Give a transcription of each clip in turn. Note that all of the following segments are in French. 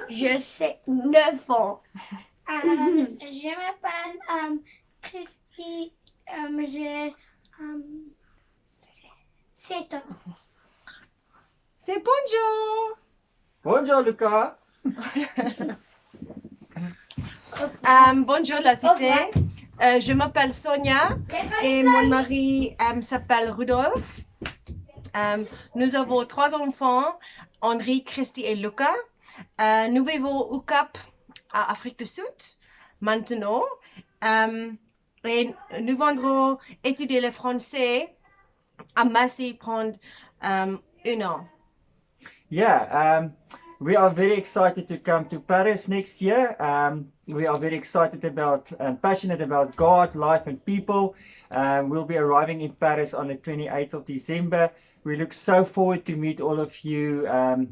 Je sais 9 ans. Je m'appelle Christy. J'ai 7 ans. C'est bonjour. Bonjour Lucas. Bonjour la cité. Je m'appelle Sonia et mon mari s'appelle Rudolf. Nous avons 3 enfants, Henri, Christy et Luca. Nous vivons au Cap, à Afrique du Sud, maintenant. Et nous voudrons étudier le français à Massy pendant 1 an. Yeah, we are very excited to come to Paris next year. We are very excited about and passionate about God, life, and people. We'll be arriving in Paris on the 28th of December. We look so forward to meet all of you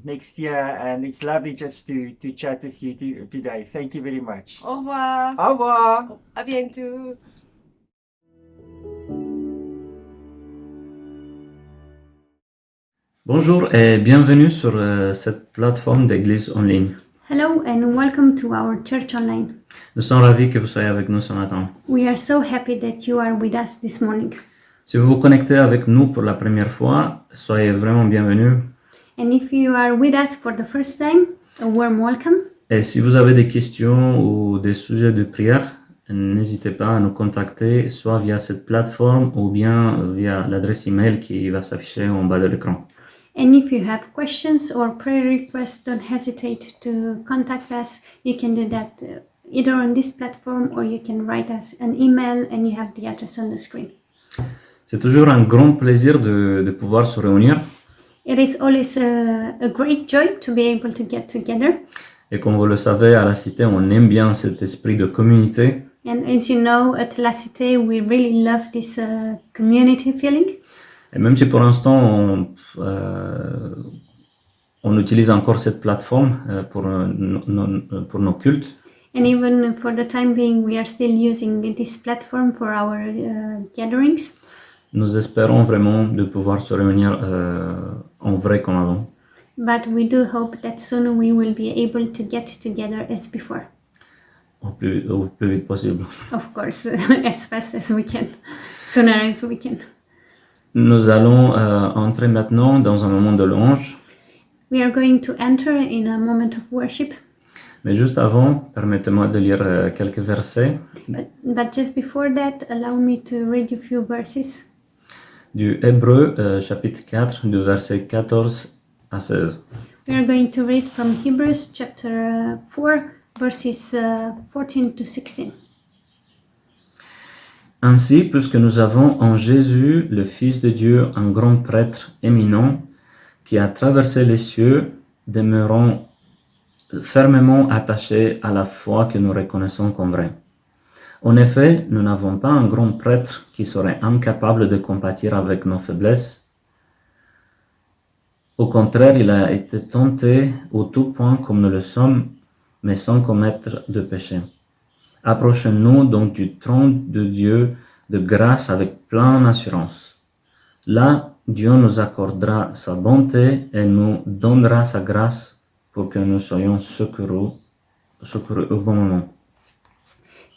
next year, and it's lovely just to chat with you today. Thank you very much. Au revoir. Au revoir. À bientôt. Bonjour et bienvenue sur cette plateforme d'église en ligne. Hello and welcome to our church online. Nous sommes ravis que vous soyez avec nous ce matin. We are so happy that you are with us this morning. Si vous vous connectez avec nous pour la première fois, soyez vraiment bienvenus. And if you are with us for the first time, a warm welcome. Et si vous avez des questions ou des sujets de prière, n'hésitez pas à nous contacter soit via cette plateforme ou bien via l'adresse email qui va s'afficher en bas de l'écran. And if you have questions or prayer requests, don't hesitate to contact us. You can do that either on this platform or you can write us an email and you have the address on the screen. C'est toujours un grand plaisir de pouvoir se réunir. It is always a great joy to be able to get together. Et comme vous le savez, à la Cité, on aime bien cet esprit de communauté. And as you know, at La Cité, we really love this community feeling. Et même si pour l'instant, on utilise encore cette plateforme pour nos cultes. And even for the time being, we are still using this platform for our gatherings. Nous espérons vraiment de pouvoir se réunir en vrai comme avant. But we do hope that soon we will be able to get together as before. Au plus vite possible. Of course, as fast as we can, sooner as we can. Nous allons entrer maintenant dans un moment de louange. We are going to enter in a moment of worship. Mais juste avant, permettez-moi de lire quelques versets. But just before that, allow me to read a few verses. Du Hébreu, chapitre 4, du verset 14 à 16. We are going to read from Hebrews chapter 4, verses 14 to 16. Ainsi, puisque nous avons en Jésus, le Fils de Dieu, un grand prêtre éminent, qui a traversé les cieux, demeurons fermement attachés à la foi que nous reconnaissons comme vraie. En effet, nous n'avons pas un grand prêtre qui serait incapable de compatir avec nos faiblesses. Au contraire, il a été tenté au tout point comme nous le sommes, mais sans commettre de péché. Approchons-nous donc du trône de Dieu de grâce avec pleine assurance. Là, Dieu nous accordera sa bonté et nous donnera sa grâce pour que nous soyons secourus au bon moment.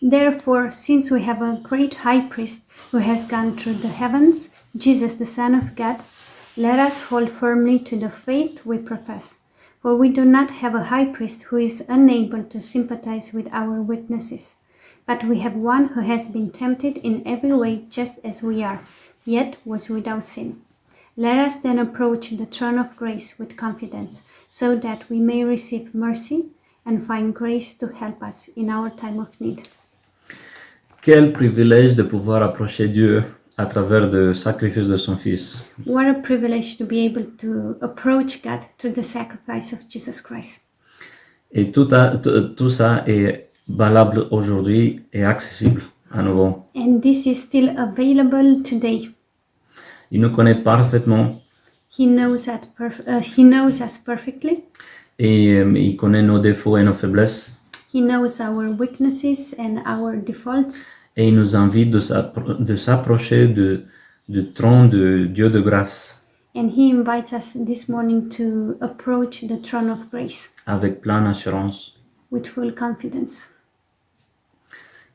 Therefore, since we have a great high priest who has gone through the heavens, Jesus the Son of God, let us hold firmly to the faith we profess. For we do not have a high priest who is unable to sympathize with our weaknesses, but we have one who has been tempted in every way just as we are, yet was without sin. Let us then approach the throne of grace with confidence, so that we may receive mercy and find grace to help us in our time of need. Quel privilège de pouvoir approcher Dieu à travers le sacrifice de son Fils. What a privilege to be able to approach God through the sacrifice of Jesus Christ. Et tout ça est valable aujourd'hui et accessible à nouveau. And this is still available today. Il nous connaît parfaitement. He knows us perfectly. Et il connaît nos défauts et nos faiblesses. He knows our weaknesses and our defaults. Et il nous invite de s'approcher du trône de Dieu de grâce. And He invites us this morning to approach the throne of grace avec pleine assurance. with full confidence.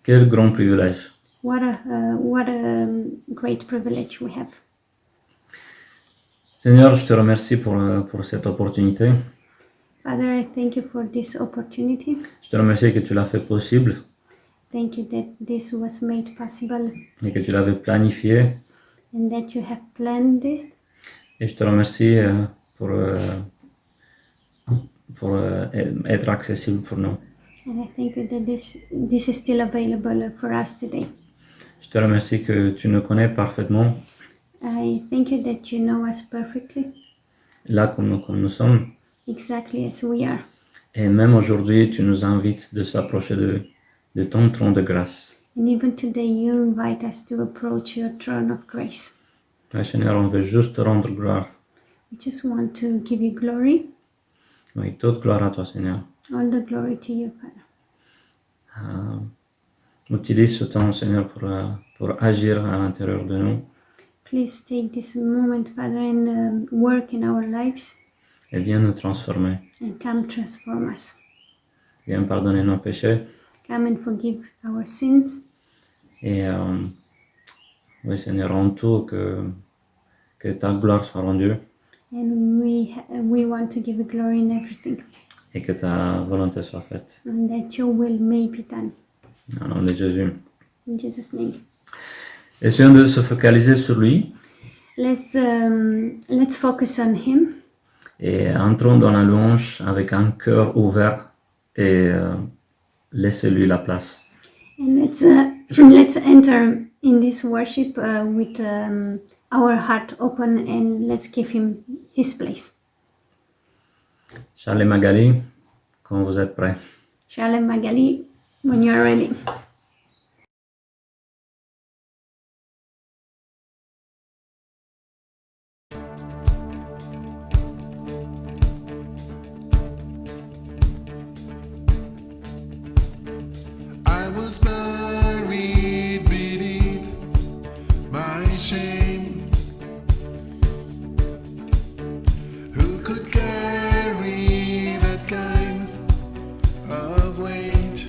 Quel grand privilège. What a great privilege we have. Seigneur, je te remercie pour cette opportunité. Father, I thank you for this opportunity. Je te remercie que tu l'as fait possible Thank you that this was made possible et que tu l'avais planifié. and that you have planned this. Et je te remercie pour être accessible pour nous. And I thank you that this is still available for us today. Je te remercie que tu nous connais parfaitement, I thank you that you know us perfectly, là comme nous sommes. exactly as we are. Et même aujourd'hui, tu nous invites de s'approcher de ton trône de grâce. And even today you invite us to approach your throne of grace. Ouais, Seigneur, on veut juste te rendre gloire. We just want to give you glory, Oui, toute gloire à toi, Seigneur. all the glory to you, Father. Utilise ce temps, Seigneur, pour agir à l'intérieur de nous Please take this moment, Father, and work in our lives et viens nous transformer. and come transform us. Viens pardonner nos péchés. Come and forgive our sins. Et oui, Seigneur, en tout, que ta gloire soit rendue And we want to give you glory in everything, et que ta volonté soit faite. and that your will may be done. Au nom de Jésus. In Jesus' name. Essayons de se focaliser sur lui Let's focus on Him et entrons dans la louange avec un cœur ouvert et laissez-lui la place. and let's enter in this worship with our heart open, and let's give Him His place. Charles et Magali, quand vous êtes prêts. Charles and Magali, when you are ready. I was buried beneath my shame. Who could carry that kind of weight?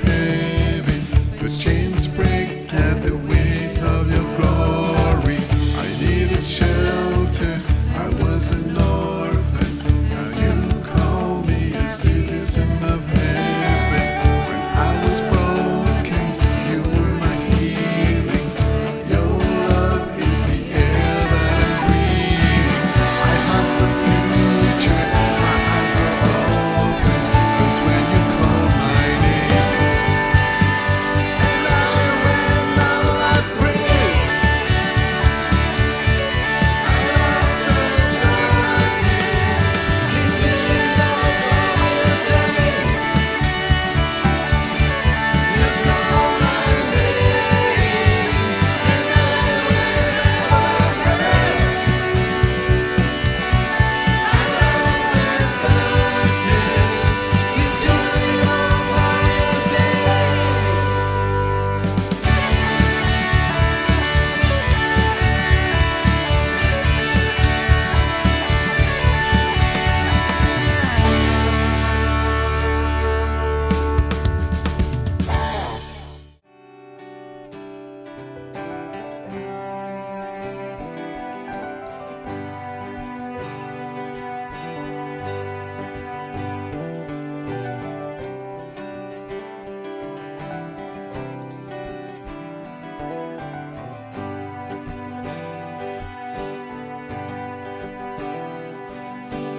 heaven. The chains break at the weight of your glory. I needed shelter, I was an orphan. Now you call me a citizen of heaven. When I was broken, you were my healing. Your love is the air that I'm breathing. I had the future, my eyes were open. 'Cause when you called my name, and I ran out of that grave, out of the darkness into your glorious day. You called my name, and I ran out of that grave, out of the darkness into your glorious day.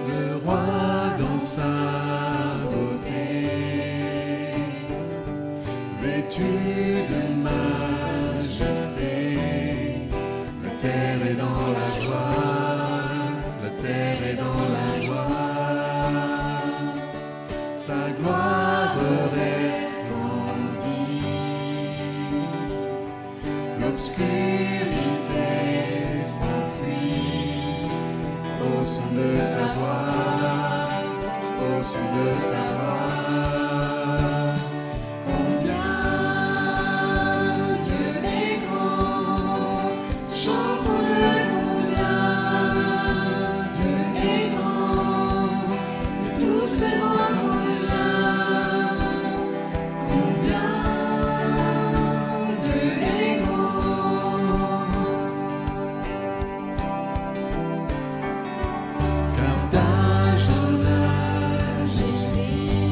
Le roi dans sa beauté, vêtu de majesté, la terre est dans la joie, la terre est dans la joie, sa gloire resplendit, l'obscurité s'enfuit au son de sa voix, au son de sa voix. Combien Dieu est grand, chantons-le combien Dieu est grand, et tous verront combien Dieu est grand. Car d'âge en âge il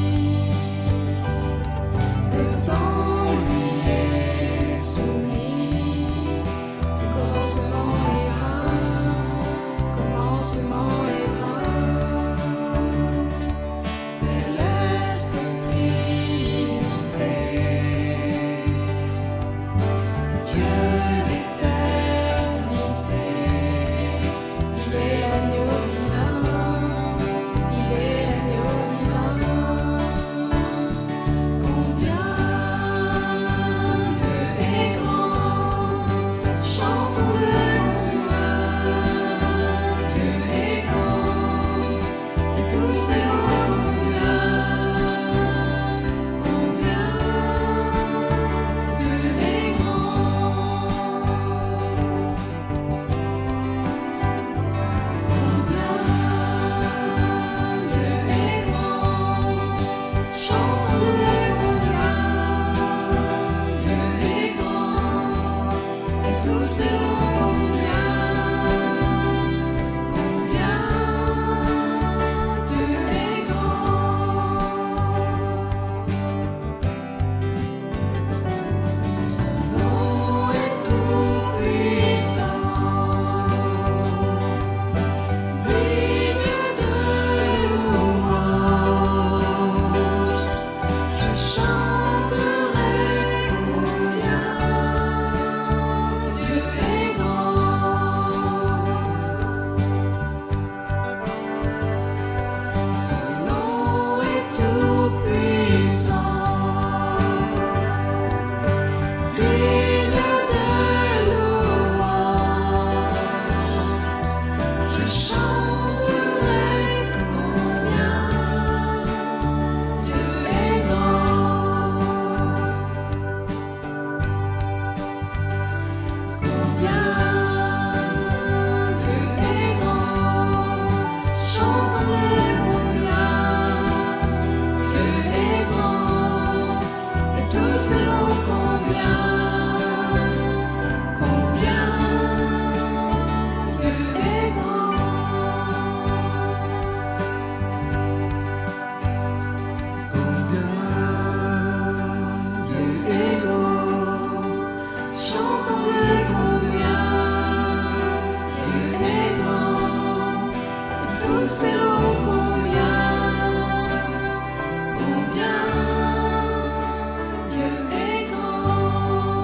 Dieu est grand.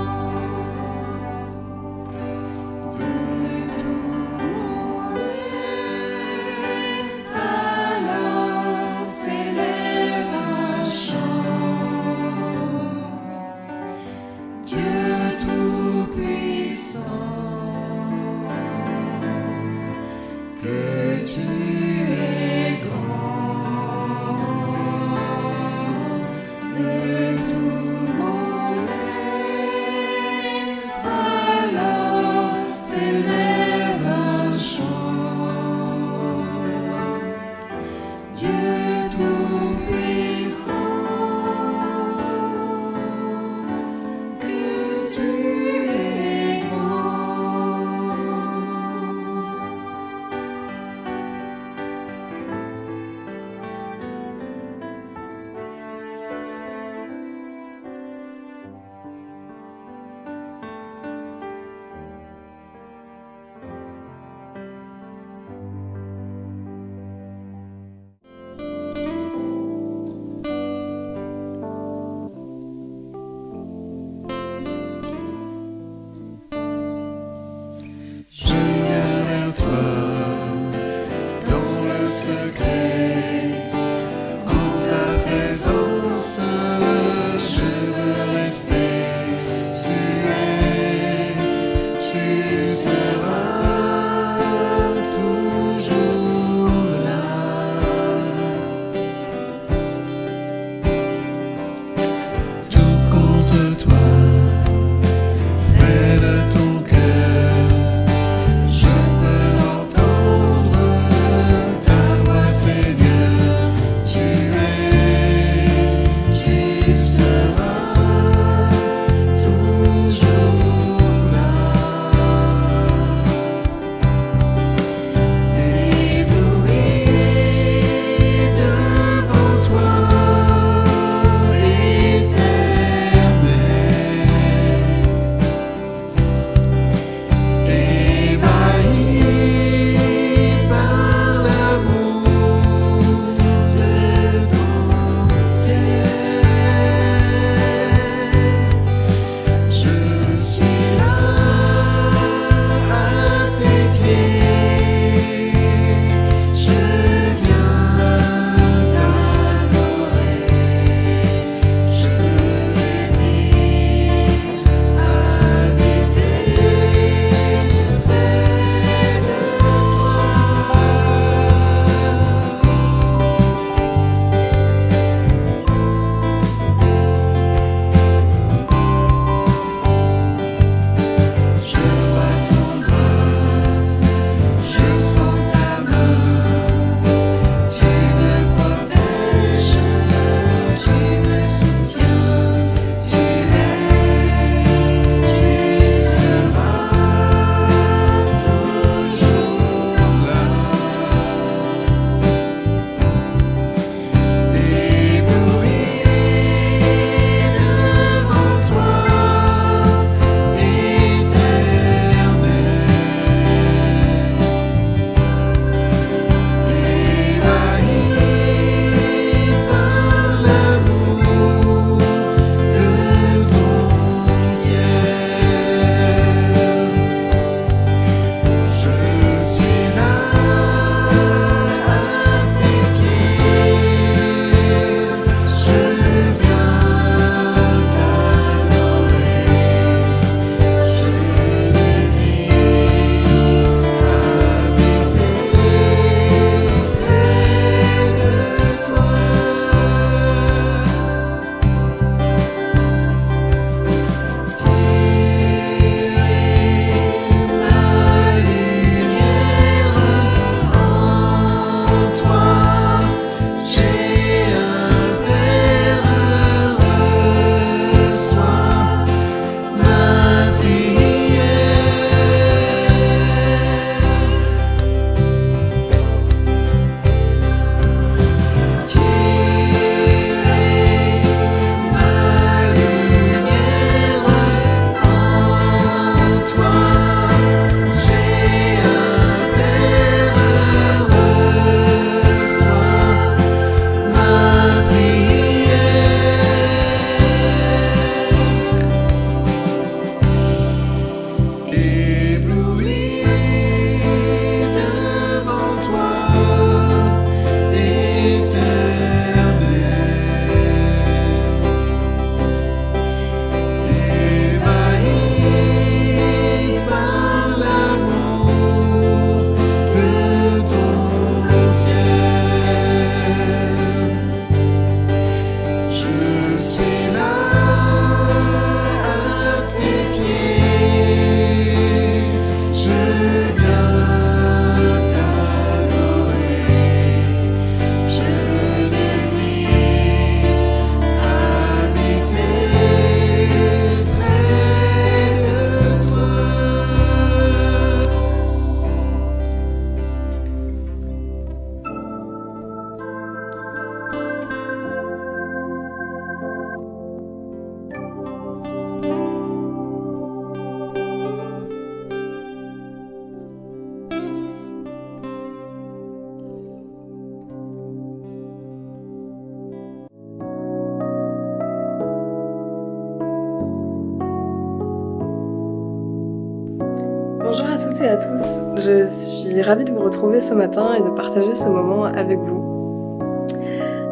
toutes et à tous, je suis ravie de vous retrouver ce matin et de partager ce moment avec vous.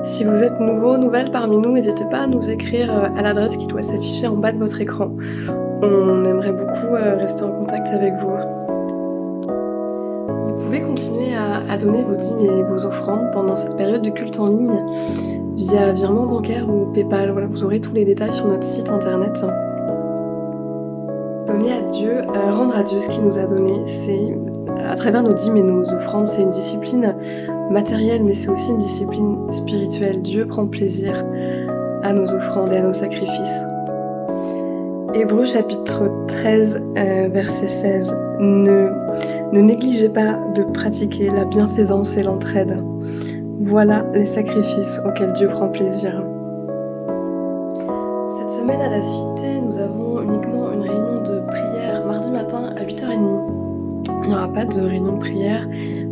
Si vous êtes nouveau, nouvelle parmi nous, n'hésitez pas à nous écrire à l'adresse qui doit s'afficher en bas de votre écran. On aimerait beaucoup rester en contact avec vous. Vous pouvez continuer à donner vos dîmes et vos offrandes pendant cette période de culte en ligne via virement bancaire ou PayPal. Voilà, vous aurez tous les détails sur notre site internet. Donner à Dieu, rendre à Dieu ce qu'il nous a donné, c'est à travers nos dîmes et nos offrandes, c'est une discipline matérielle, mais c'est aussi une discipline spirituelle. Dieu prend plaisir à nos offrandes et à nos sacrifices. Hébreux chapitre 13, verset 16. Ne négligez pas de pratiquer la bienfaisance et l'entraide. Voilà les sacrifices auxquels Dieu prend plaisir. Cette semaine à la Cité, nous avons uniquement une réunion de prière mardi matin à 8h30. Il n'y aura pas de réunion de prière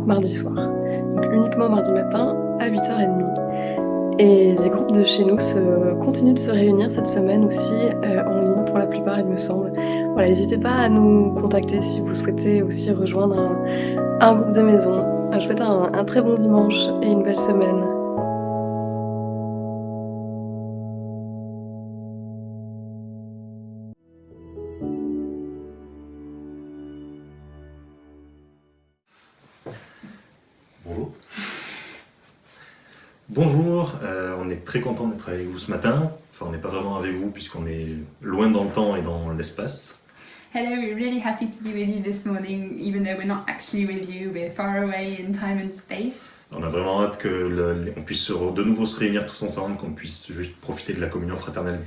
mardi soir. Donc uniquement mardi matin à 8h30. Et les groupes de chez nous continuent de se réunir cette semaine aussi en ligne pour la plupart, il me semble. Voilà, n'hésitez pas à nous contacter si vous souhaitez aussi rejoindre un groupe de maison. Je vous souhaite un très bon dimanche et une belle semaine. Bonjour. Bonjour, on est très content d'être avec vous ce matin. Enfin, on n'est pas vraiment avec vous puisqu'on est loin dans le temps et dans l'espace. Hello, we're really happy to be with you this morning, even though we're not actually with you, we're far away in time and space. On a vraiment hâte qu'on puisse de nouveau se réunir tous ensemble, qu'on puisse juste profiter de la communion fraternelle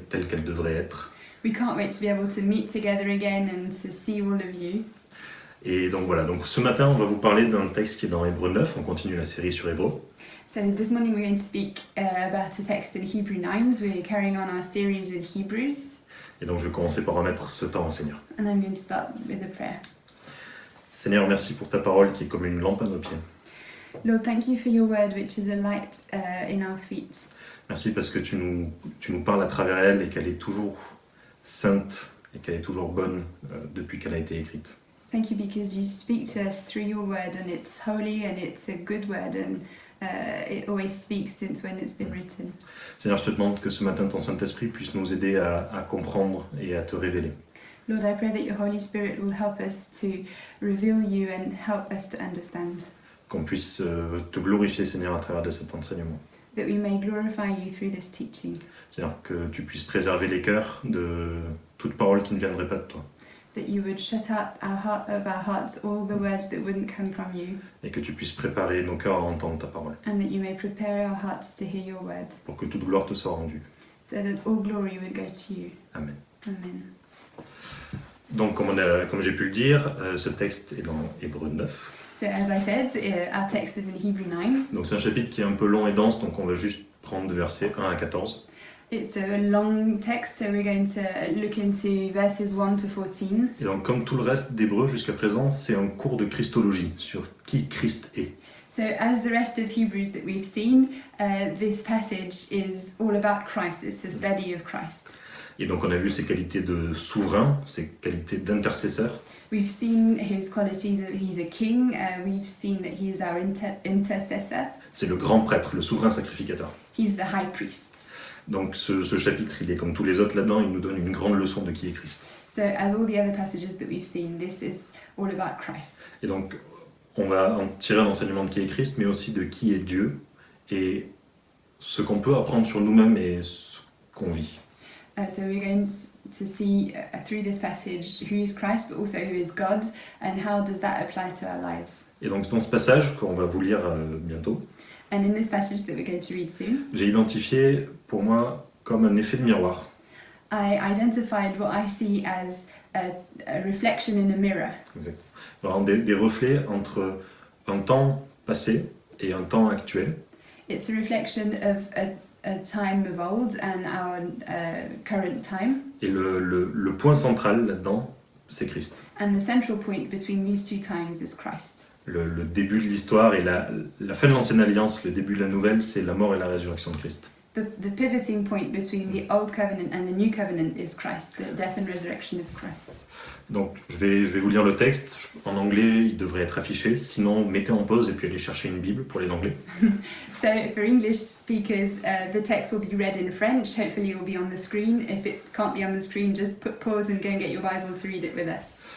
telle qu'elle devrait être. We can't wait to be able to meet together again and to see all of you. Et donc voilà, donc ce matin on va vous parler d'un texte qui est dans Hébreux 9, on continue la série sur Hébreux. So this morning we're going to speak about a text in Hebrew 9, we're carrying on our series in Hebrews. Et donc je vais commencer par remettre ce temps au Seigneur. And I'm going to start with a prayer. Seigneur, merci pour ta parole qui est comme une lampe à nos pieds. Lord, thank you for your word which is a light in our feet. Merci parce que tu nous parles à travers elle et qu'elle est toujours sainte et qu'elle est toujours bonne depuis qu'elle a été écrite. Thank you because you speak to us through your word and it's holy and it's a good word and it always speaks since when it's been written. Seigneur, je te demande que ce matin ton Saint-Esprit puisse nous aider à comprendre et à te révéler. Lord, I pray that your Holy Spirit will help us to reveal you and help us to understand. Qu'on puisse te glorifier, Seigneur, à travers de cet enseignement. That we may glorify you through this teaching. Seigneur, que tu puisses préserver les cœurs de toute parole qui ne viendrait pas de toi. That you would shut out of our hearts all the words that wouldn't come from you. Et que tu puisses préparer nos cœurs à entendre ta parole. And that you may prepare our hearts to hear your word. Pour que toute gloire te soit rendue. So that all glory would go to you. Amen. Amen. Donc, comme j'ai pu le dire, ce texte est dans Hébreux 9. So as I said, our text is in Hebrew 9. Donc c'est un chapitre qui est un peu long et dense, donc on va juste prendre de versets 1 à 14. It's a long text, so we're going to look into verses 1 to 14. Et donc comme tout le reste d'Hébreux jusqu'à présent, c'est un cours de Christologie, sur qui Christ est. So as the rest of Hebrews that we've seen, this passage is all about Christ. It's a study of Christ. Et donc on a vu ses qualités de souverain, ses qualités d'intercesseur. We've seen his qualities, he's a king, we've seen that he is our intercessor. C'est le grand prêtre, le souverain sacrificateur. He's the high priest. Donc ce chapitre, il est comme tous les autres là-dedans, il nous donne une grande leçon de qui est Christ. So as all the other passages that we've seen, this is all about Christ. Et donc on va en tirer un enseignement de qui est Christ, mais aussi de qui est Dieu, et ce qu'on peut apprendre sur nous-mêmes et ce qu'on vit. So we're going to see through this passage who is Christ, but also who is God, and how does that apply to our lives. Et donc dans ce passage qu'on va vous lire bientôt, And in this passage that we're going to read soon, j'ai identifié pour moi comme un effet de miroir. I identified what I see as a reflection in a mirror. Exact. Vraiment des reflets entre un temps passé et un temps actuel. It's a reflection of a time of old and our current time. Et le point central là-dedans, c'est Christ. And the central point between these two times is Christ. Le début de l'histoire et la fin de l'ancienne alliance, le début de la nouvelle, c'est la mort et la résurrection de Christ. the pivoting point between the old covenant and the new covenant is Christ, the death and resurrection of Christ. Donc je vais vous lire le texte. En anglais, il devrait être affiché. Sinon, mettez en pause et puis allez chercher une Bible pour les Anglais. So for English speakers, the text will be read in French. Hopefully it will be on the screen. If it can't be on the screen, just put pause and go and get your Bible to read it with us.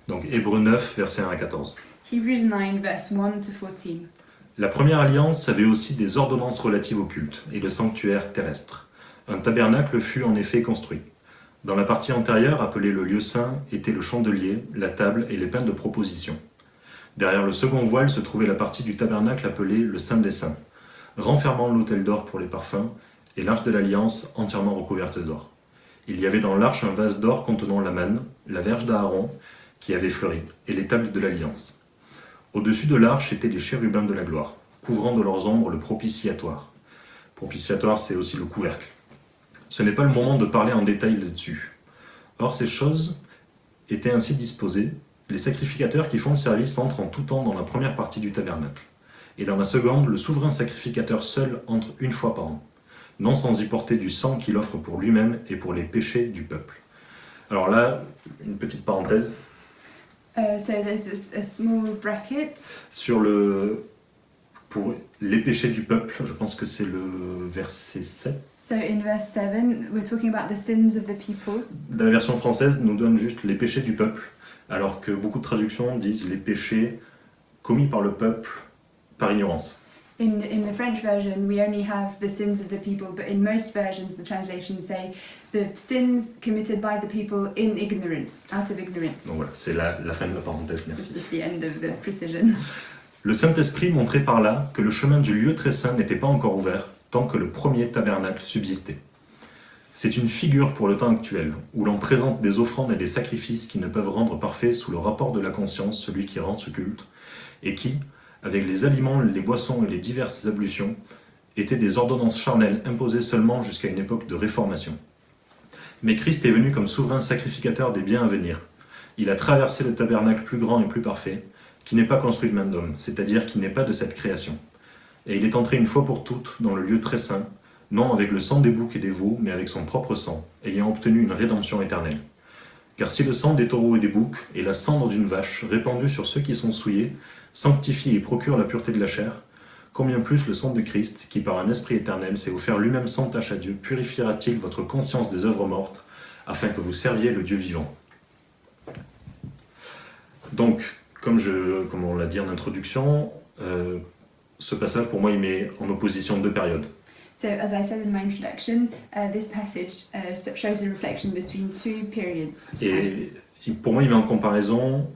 Donc Hébreux 9, versets 1 à 14. Hebrews 9, verse 1 to 14. La première alliance avait aussi des ordonnances relatives au culte et le sanctuaire terrestre. Un tabernacle fut en effet construit. Dans la partie antérieure, appelée le lieu saint, étaient le chandelier, la table et les pains de proposition. Derrière le second voile se trouvait la partie du tabernacle appelée le Saint des Saints, renfermant l'autel d'or pour les parfums et l'arche de l'alliance entièrement recouverte d'or. Il y avait dans l'arche un vase d'or contenant la manne, la verge d'Aaron qui avait fleuri, et les tables de l'alliance. Au-dessus de l'arche étaient les chérubins de la gloire, couvrant de leurs ombres le propitiatoire. Propitiatoire, c'est aussi le couvercle. Ce n'est pas le moment de parler en détail là-dessus. Or, ces choses étaient ainsi disposées. Les sacrificateurs qui font le service entrent en tout temps dans la première partie du tabernacle. Et dans la seconde, le souverain sacrificateur seul entre une fois par an, non sans y porter du sang qu'il offre pour lui-même et pour les péchés du peuple. Alors là, une petite parenthèse. So there's a small bracket. Pour les péchés du peuple, je pense que c'est le verset 7. So in verse 7, we're talking about the sins of the people. Dans la version française, nous donne juste les péchés du peuple, alors que beaucoup de traductions disent les péchés commis par le peuple par ignorance. In the French version, we only have the sins of the people, but in most versions, the translations say the sins committed by the people in ignorance, out of ignorance. Donc voilà, c'est la fin de la parenthèse, This merci. is the end of the precision. Le Saint-Esprit montrait par là que le chemin du lieu très saint n'était pas encore ouvert tant que le premier tabernacle subsistait. C'est une figure pour le temps actuel, où l'on présente des offrandes et des sacrifices qui ne peuvent rendre parfait sous le rapport de la conscience celui qui rend ce culte, et qui, avec les aliments, les boissons et les diverses ablutions, étaient des ordonnances charnelles imposées seulement jusqu'à une époque de réformation. Mais Christ est venu comme souverain sacrificateur des biens à venir. Il a traversé le tabernacle plus grand et plus parfait, qui n'est pas construit de main d'homme, c'est-à-dire qui n'est pas de cette création. Et il est entré une fois pour toutes dans le lieu très saint, non avec le sang des boucs et des veaux, mais avec son propre sang, ayant obtenu une rédemption éternelle. Car si le sang des taureaux et des boucs et la cendre d'une vache, répandue sur ceux qui sont souillés, sanctifie et procure la pureté de la chair, combien plus le sang de Christ, qui par un esprit éternel s'est offert lui-même sans tache à Dieu, purifiera-t-il votre conscience des œuvres mortes, afin que vous serviez le Dieu vivant. Donc, comme on l'a dit en introduction, ce passage pour moi il met en opposition deux périodes. So, as I said in my introduction, this passage shows a reflection between two periods. Et pour moi il met en comparaison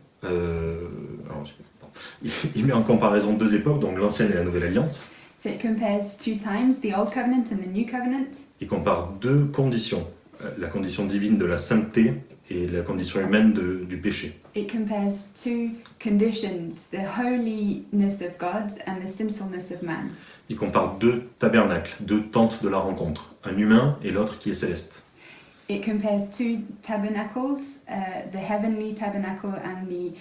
il met en comparaison deux époques, donc l'ancienne et la nouvelle alliance. So it compares two times, the Old Covenant and the New Covenant. Il compare deux conditions, la condition divine de la sainteté et la condition humaine du péché. It compares two conditions, the holiness of God and the sinfulness of man. Il compare deux tabernacles, deux tentes de la rencontre, un humain et l'autre qui est céleste. It compares two tabernacles, the heavenly tabernacle and the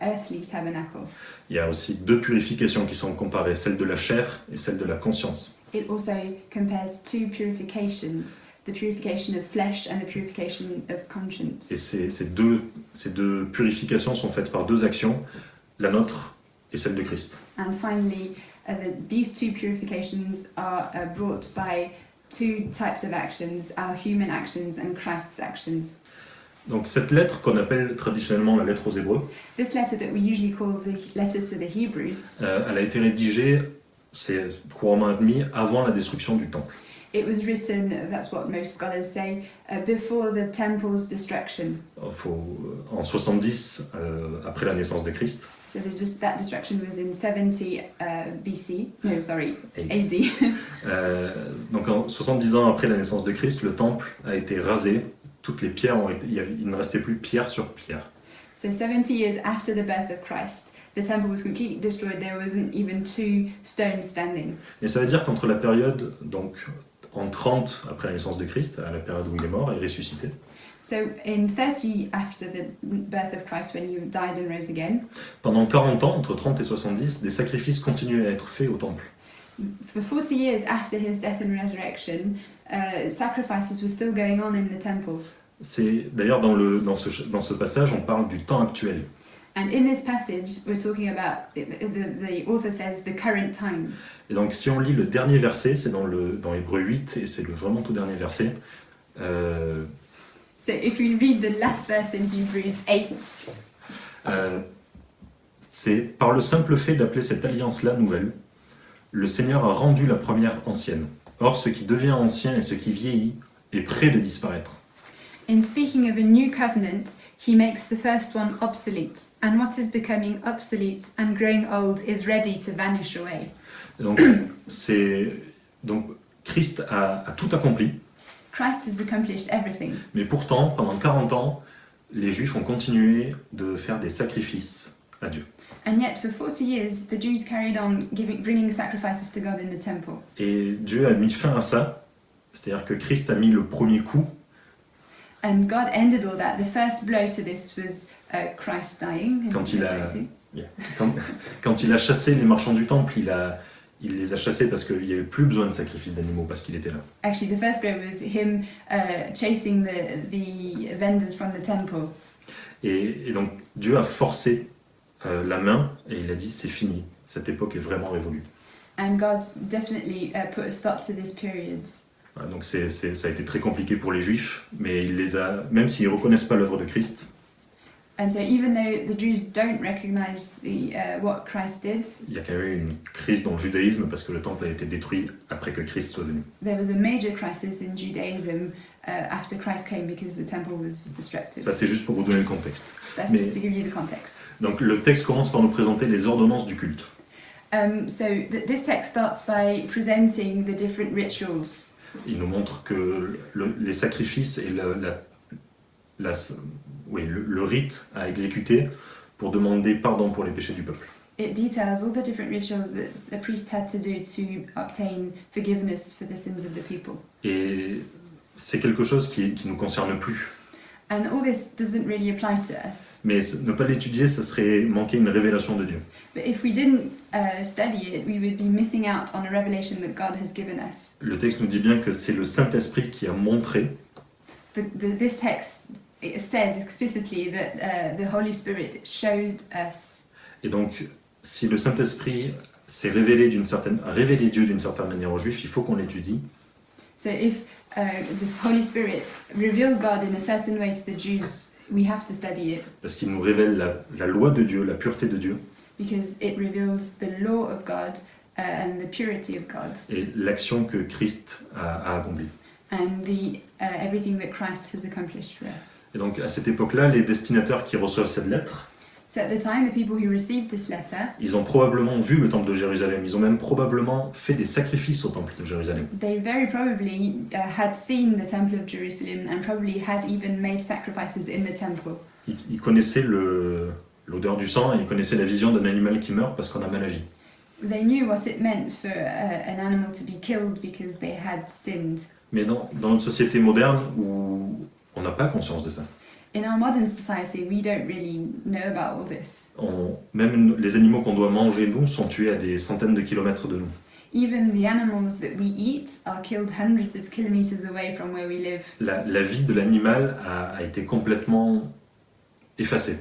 earthly tabernacle. Il y a aussi deux purifications qui sont comparées, celle de la chair et celle de la conscience. It also compares two purifications, the purification of flesh and the purification of conscience. Et ces deux purifications sont faites par deux actions, la nôtre et celle de Christ. And finally, these two purifications are brought by two types of actions, our human actions and Christ's actions. Donc cette lettre qu'on appelle traditionnellement la lettre aux Hébreux, This letter that we usually call the letter to the Hebrews, elle a été rédigée, c'est couramment admis, avant la destruction du temple. it was written, that's what most scholars say, before the temple's destruction. En 70, après la naissance de Christ. So that destruction was in 70 BC, no sorry, AD. Donc en 70 ans après la naissance de Christ, le temple a été rasé, toutes les pierres il ne restait plus pierre sur pierre. So 70 years after the birth of Christ, the temple was completely destroyed. There wasn't even two stones standing. Et ça veut dire qu'entre la période, donc en 30 après la naissance de Christ, à la période où il est mort et ressuscité, So in 30 after the birth of Christ, when he died and rose again, pendant 40 ans, entre 30 et 70, des sacrifices continuaient à être faits au temple. For 40 years after his death and resurrection, sacrifices were still going on in the temple. C'est d'ailleurs dans ce passage, on parle du temps actuel. And in this passage, we're talking about, the author says, the current times. Et donc si on lit le dernier verset, c'est dans Hébreux 8, et c'est le vraiment tout dernier verset. So if we read the last verse in Hebrews 8, c'est par le simple fait d'appeler cette alliance-là nouvelle, le Seigneur a rendu la première ancienne. Or, ce qui devient ancien et ce qui vieillit est près de disparaître. in speaking of a new covenant, he makes the first one obsolete, and what is becoming obsolete and growing old is ready to vanish away. Et donc Christ a tout accompli, Christ has accomplished everything, mais pourtant, pendant 40 ans, les Juifs ont continué de faire des sacrifices à Dieu. and yet for 40 years the Jews carried on bringing sacrifices to God in the temple. Et Dieu a mis fin à ça, c'est-à-dire que Christ a mis le premier coup, And God ended all that. The first blow to this was Christ dying. and Quand il a- resurrecting. quand il a chassé les marchands du temple, il les a chassés parce qu'il n'y avait plus besoin de sacrifices d'animaux, parce qu'il était là. Actually, the first blow was him chasing the vendors from the temple. Et donc Dieu a forcé la main et il a dit c'est fini, cette époque est vraiment révolue. And God definitely put a stop to this period. Voilà, donc ça a été très compliqué pour les Juifs, mais même s'ils ne reconnaissent pas l'œuvre de Christ, And so even though the Jews don't recognize what Christ did, il y a quand même eu une crise dans le judaïsme parce que le temple a été détruit après que Christ soit venu. there was a major crisis in Judaism after Christ came because the temple was destructed. Ça c'est juste pour vous donner le contexte. That's Mais- just to give you the context. Donc le texte commence par nous présenter les ordonnances du culte. So this text starts by presenting the different rituals. Il nous montre que les sacrifices et le rite à exécuter pour demander pardon pour les péchés du peuple. It details all the different rituals that the priest had to do to obtain forgiveness for the sins of the people. Et c'est quelque chose qui nous concerne plus. And all this doesn't really apply to us. Mais ne pas l'étudier, ça serait manquer une révélation de Dieu. But if we didn't study it, we would be missing out on a revelation that God has given us. Le texte nous dit bien que c'est le Saint-Esprit qui a montré This text it says explicitly that the Holy Spirit showed us. Et donc, si le Saint-Esprit s'est révélé a révélé Dieu d'une certaine manière aux Juifs, il faut qu'on l'étudie. So if this Holy Spirit revealed God in a certain way to the Jews, we have to study it Parce qu'il nous révèle la loi de Dieu, la pureté de Dieu, because it reveals the law of God and the purity of God et l'action que Christ a accomplie. and everything that Christ has accomplished for us. Et donc, à cette époque-là, les destinataires qui reçoivent cette lettre, So at the time, the people who received this letter, ils ont probablement vu le temple de Jérusalem, ils ont même probablement fait des sacrifices au temple de Jérusalem. they very probably had seen the Temple of Jerusalem and probably had even made sacrifices in the temple. Ils connaissaient l'odeur du sang et ils connaissaient la vision d'un animal qui meurt parce qu'on a mal agi. They knew what it meant for an animal to be killed because they had sinned. Mais dans notre société moderne où on n'a pas conscience de ça, In our modern society, we don't really know about all this. même les animaux qu'on doit manger, nous, sont tués à des centaines de kilomètres de nous. Even the animals that we eat are killed hundreds of kilometers away from where we live. La vie de l'animal a été complètement effacée.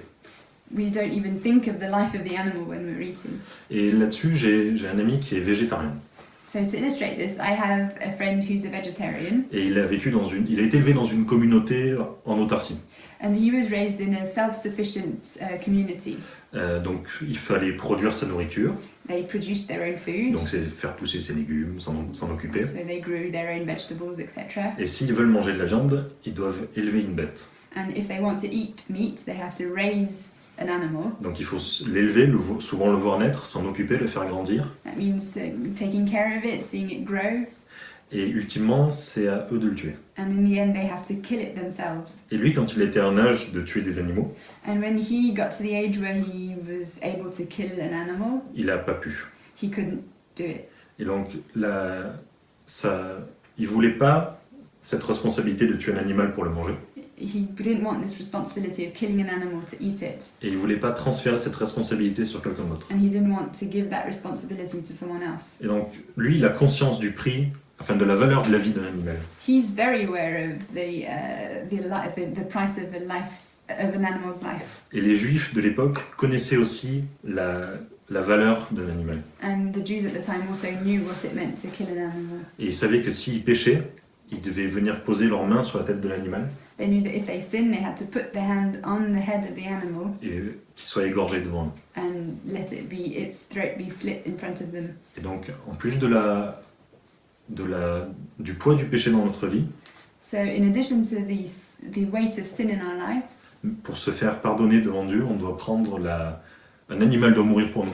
We don't even think of the life of the animal when we're eating. Et là-dessus, j'ai un ami qui est végétarien. So to illustrate this, I have a friend who's a vegetarian, Et il a été élevé dans une communauté en autarcie. and he was raised in a self-sufficient community. Donc il fallait produire sa nourriture, They produced their own food, donc c'est faire pousser ses légumes, s'en occuper. so they grew their own vegetables, etc. Et s'ils veulent manger de la viande, ils doivent élever une bête. And if they want to eat meat, they have to raise an animal. Donc il faut l'élever, souvent le voir naître, s'en occuper, le faire grandir. That means taking care of it, seeing it grow, Et ultimement, c'est à eux de le tuer. and in the end they have to kill it themselves. Et lui, quand il était en âge de tuer des animaux, And when he got to the age where he was able to kill an animal, il n'a pas pu. he couldn't do it. Et donc, il voulait pas cette responsabilité de tuer un animal pour le manger. he didn't want this responsibility of killing an animal to eat it, Et il voulait pas transférer cette responsabilité sur quelqu'un d'autre. and he didn't want to give that responsibility to someone else. Et donc, lui, il a conscience du prix, enfin de la valeur de la vie d'un animal. He's very aware of the price of an animal's life, Et les Juifs de l'époque connaissaient aussi la valeur d'un animal. and the Jews at the time also knew what it meant to kill an animal. Et ils savaient que s'ils péchaient, ils devaient venir poser leurs mains sur la tête de l'animal They knew that if they sinned, they had to put their hand on the head of the animal et qu'il soit égorgé devant eux. and let its throat be slit in front of them. Et donc, en plus du poids du péché dans notre vie, So, in addition to the weight of sin in our life, pour se faire pardonner devant Dieu, on doit prendre un animal doit mourir pour nous.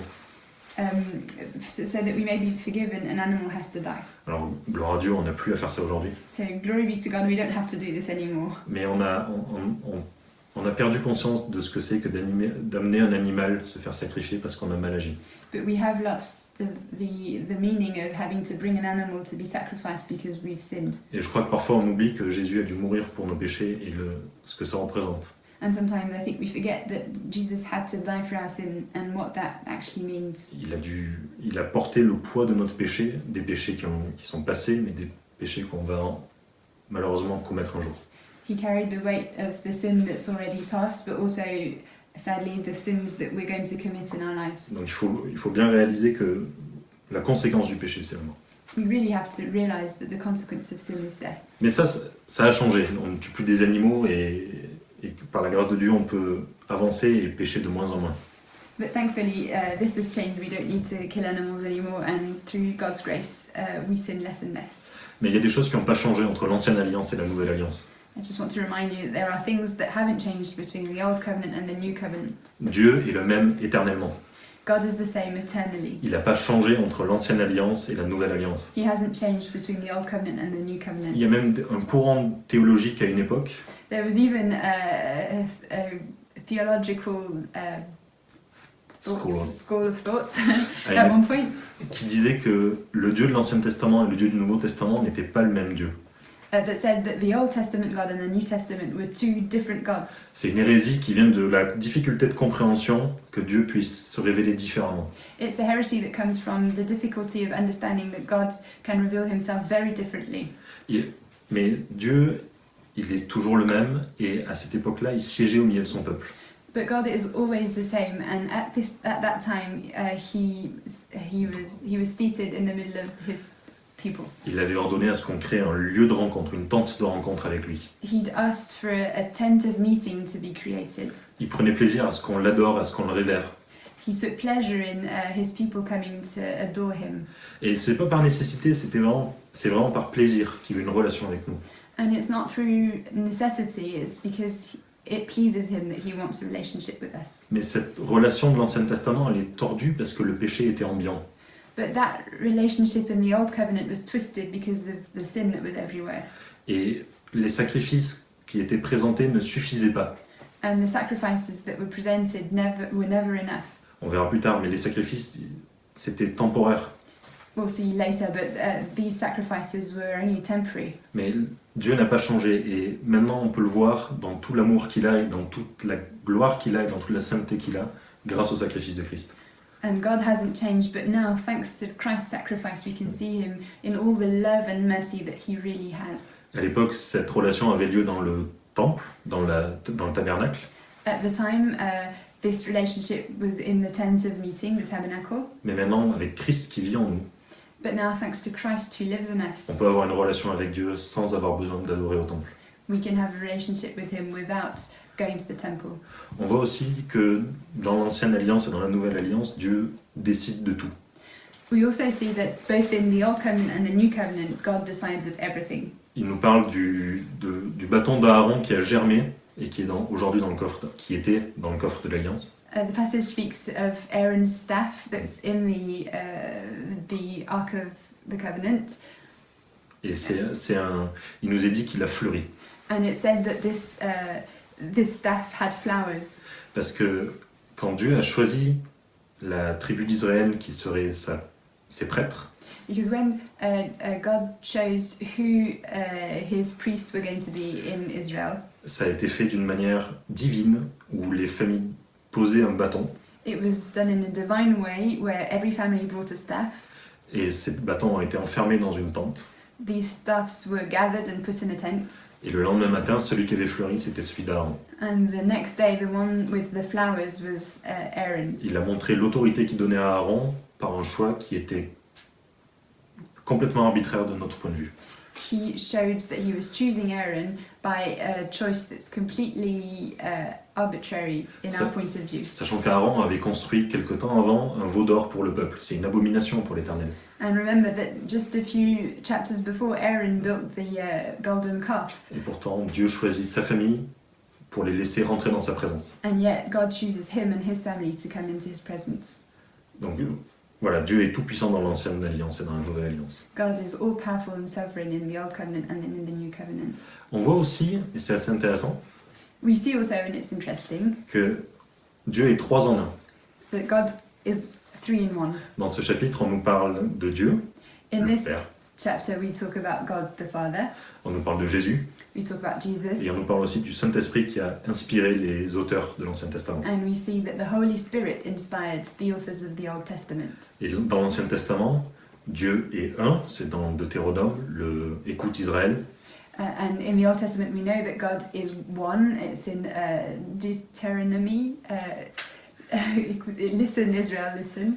so that we may be forgiven, an animal has to die. Alors, gloire à Dieu, on n'a plus à faire ça aujourd'hui. So, glory be to God, we don't have to do this anymore. Mais on a perdu conscience de ce que c'est que d'amener un animal se faire sacrifier parce qu'on a mal agi. But we have lost the meaning of having to bring an animal to be sacrificed because we've sinned. Et je crois que parfois on oublie que Jésus a dû mourir pour nos péchés et ce que ça représente. And sometimes I think we forget that Jesus had to die for our sin and what that actually means. Il a porté le poids de notre péché, des péchés qui sont passés, mais des péchés qu'on va malheureusement commettre un jour. He carried the weight of the sin that's already passed, but also, sadly, the sins that we're going to commit in our lives. Donc il faut bien réaliser que la conséquence du péché, c'est la mort. We really have to realize that the consequence of sin is death. Mais ça a changé. On ne tue plus des animaux et par la grâce de Dieu, on peut avancer et pécher de moins en moins. But thankfully, this has changed. We don't need to kill animals anymore, and through God's grace, we sin less and less. Mais il y a des choses qui n'ont pas changé entre l'ancienne alliance et la nouvelle alliance. I just want to remind you that there are things that haven't changed between the old covenant and the new covenant. Dieu est le même éternellement. God is the same eternally. Il n'a pas changé entre l'ancienne alliance et la nouvelle alliance. He hasn't changed between the old covenant and the new covenant. Il y a même un courant théologique à une époque There was even a theological school of thought at one point qui disait que le Dieu de l'Ancien Testament et le Dieu du Nouveau Testament n'étaient pas le même Dieu. that said that the Old Testament God and the New Testament were two different gods. C'est une hérésie qui vient de la difficulté de compréhension que Dieu puisse se révéler différemment. It's a heresy that comes from the difficulty of understanding that God can reveal himself very differently. Mais Dieu, il est toujours le même et à cette époque-là, il siégeait au milieu de son peuple. But God is always the same, and at that time, he was seated in the middle of his people. Il avait ordonné à ce qu'on crée un lieu de rencontre, une tente de rencontre avec lui. He'd asked for a tent of meeting to be created. Il prenait plaisir à ce qu'on l'adore, à ce qu'on le révère. He took pleasure in his people coming to adore him. Et c'est pas par nécessité, c'est vraiment par plaisir qu'il veut une relation avec nous. And it's not through necessity, it's because it pleases him that he wants a relationship with us. Mais cette relation de l'Ancien Testament, elle est tordue parce que le péché était ambiant. But that relationship in the Old Covenant was twisted because of the sin that was everywhere. Et les sacrifices qui étaient présentés ne suffisaient pas. And the sacrifices that were presented were never enough. On verra plus tard, mais les sacrifices, c'était temporaire. We'll see later, but these sacrifices were only temporary. Mais Dieu n'a pas changé et maintenant on peut le voir dans tout l'amour qu'il a et dans toute la gloire qu'il a et dans toute la sainteté qu'il a grâce au sacrifice de Christ. And God hasn't changed, but now, thanks to Christ's sacrifice, we can see him in all the love and mercy that he really has. À l'époque, cette relation avait lieu dans le temple, dans le tabernacle. At the time, this relationship was in the tent of meeting, the tabernacle. Mais maintenant, avec Christ qui vit en nous, But now, thanks to Christ who lives in us, on peut avoir une relation avec Dieu sans avoir besoin de l'adorer au temple. we can have a relationship with him without going to the temple. On voit aussi que dans l'ancienne alliance et dans la nouvelle alliance, Dieu décide de tout. We also see that both in the Old Covenant and the New Covenant, God decides of everything. Il nous parle du bâton d'Aaron qui a germé et qui est aujourd'hui dans le coffre, qui était dans le coffre de l'alliance. The passage speaks of Aaron's staff that's in the Ark of the Covenant. Et il nous est dit qu'il a fleuri. And it said that this staff had flowers. Parce que quand Dieu a choisi la tribu d'Israël qui serait ses prêtres, Because when God chose who his priests were going to be in Israel, ça a été fait d'une manière divine, où les familles posaient un bâton, It was done in a divine way where every family brought a staff. et ces bâtons ont été enfermés dans une tente. These staffs were gathered and put in a tent. Et le lendemain matin, celui qui avait fleuri, c'était celui d'Aaron. And the next day, the one with the flowers was Aaron's. Il a montré l'autorité qu'il donnait à Aaron par un choix qui était complètement arbitraire de notre point de vue. He showed that he was choosing Aaron by a choice that's completely arbitrary in our point of view. Sachant qu'Aaron avait construit quelque temps avant un veau d'or pour le peuple. C'est une abomination pour l'Éternel. And remember that just a few chapters before, Aaron built the golden calf. Et pourtant, Dieu choisit sa famille pour les laisser rentrer dans sa présence. And yet God chooses him and his family to come into his presence. Donc voilà, Dieu est tout puissant dans l'ancienne alliance et dans la nouvelle alliance. God is all powerful and sovereign in the old covenant and then in the new covenant. On voit aussi, et c'est assez intéressant, We see also, and it's interesting, que Dieu est 3 en 1. that God is 3 in 1. Dans ce chapitre, on nous parle de Dieu, In le this Père. chapter, we talk about God the Father, On nous parle de Jésus, we talk about Jesus, et on nous parle aussi du Saint-Esprit qui a inspiré les auteurs de l'Ancien Testament. and we see that the Holy Spirit inspired the authors of the Old Testament. Et dans l'Ancien Testament, Dieu est un, c'est dans Deutéronome, écoute Israël, And in the Old Testament, we know that God is one. It's in Deuteronomy. Listen, Israel, listen.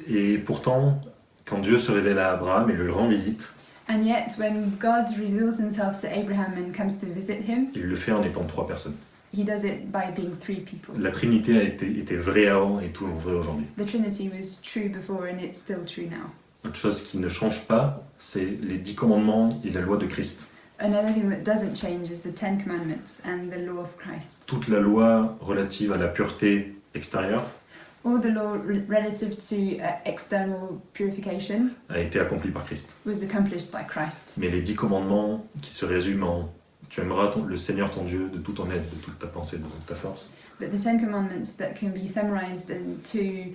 Et pourtant, quand Dieu se révèle à Abraham et le rend visite, And yet, when God reveals himself to Abraham and comes to visit him, il le fait en étant 3 personnes. he does it by being 3 people. La Trinité était vraie avant et toujours vraie aujourd'hui. The Trinity was true before and it's still true now. Autre chose qui ne change pas, c'est les 10 commandements et la loi de Christ. Another thing that doesn't change is the 10 Commandments and the law of Christ. Toute la loi relative à la pureté extérieure All the law relative to external purification a été accomplie par Christ. was accomplished by Christ. Mais les 10 commandements qui se résument en « Tu aimeras le Seigneur ton Dieu de tout ton être, de toute ta pensée, de toute ta force » But the 10 Commandments that can be summarized into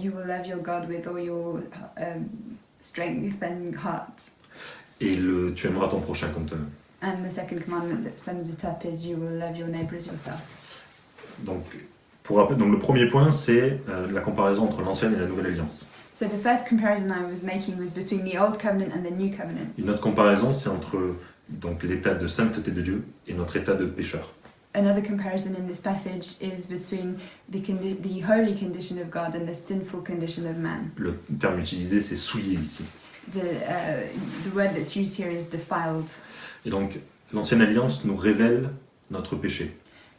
you will love your God with all your strength and heart. et Tu aimeras ton prochain comme toi-même. And the second commandment that sums it up is you will love your neighbor as yourself. Donc le premier point, c'est la comparaison entre l'ancienne et la nouvelle alliance. So the first comparison I was making was between the old covenant and the new covenant. Une autre comparaison, c'est entre l'état de sainteté de Dieu et notre état de pécheur. Another comparison in this passage is between the holy condition of God and the sinful condition of man. Le terme utilisé, c'est souillé ici. The word that's used here is defiled. Et donc, l'ancienne alliance nous révèle notre péché.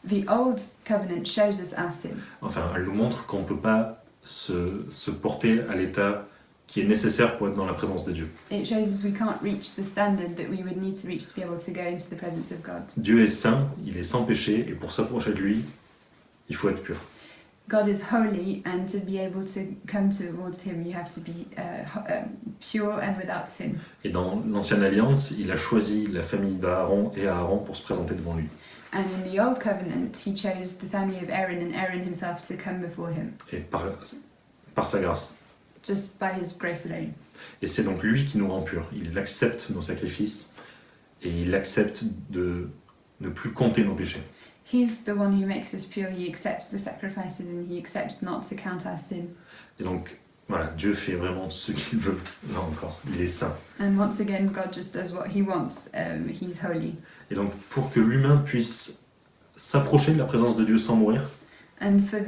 The old covenant shows us our sin. Enfin, elle nous montre qu'on ne peut pas se porter à l'état qui est nécessaire pour être dans la présence de Dieu. It shows us we can't reach the standard that we would need to reach to be able to go into the presence of God. Dieu est saint, il est sans péché, et pour s'approcher de lui, il faut être pur. God is holy, and to be able to come towards him, you have to be pure and without sin. Et dans l'ancienne alliance, il a choisi la famille d'Aaron et Aaron pour se présenter devant lui. And in the old covenant, he chose the family of Aaron and Aaron himself to come before him, Et par sa grâce. just by his grace alone. Et c'est donc lui qui nous rend purs. Il accepte nos sacrifices et il accepte de ne plus compter nos péchés. He's the one who makes us pure. He accepts the sacrifices and he accepts not to count our sin. Et donc, voilà, Dieu fait vraiment ce qu'il veut, là encore. Il est saint. And once again, God just does what he wants. He's holy. Et donc, pour que l'humain puisse s'approcher de la présence de Dieu sans mourir, And for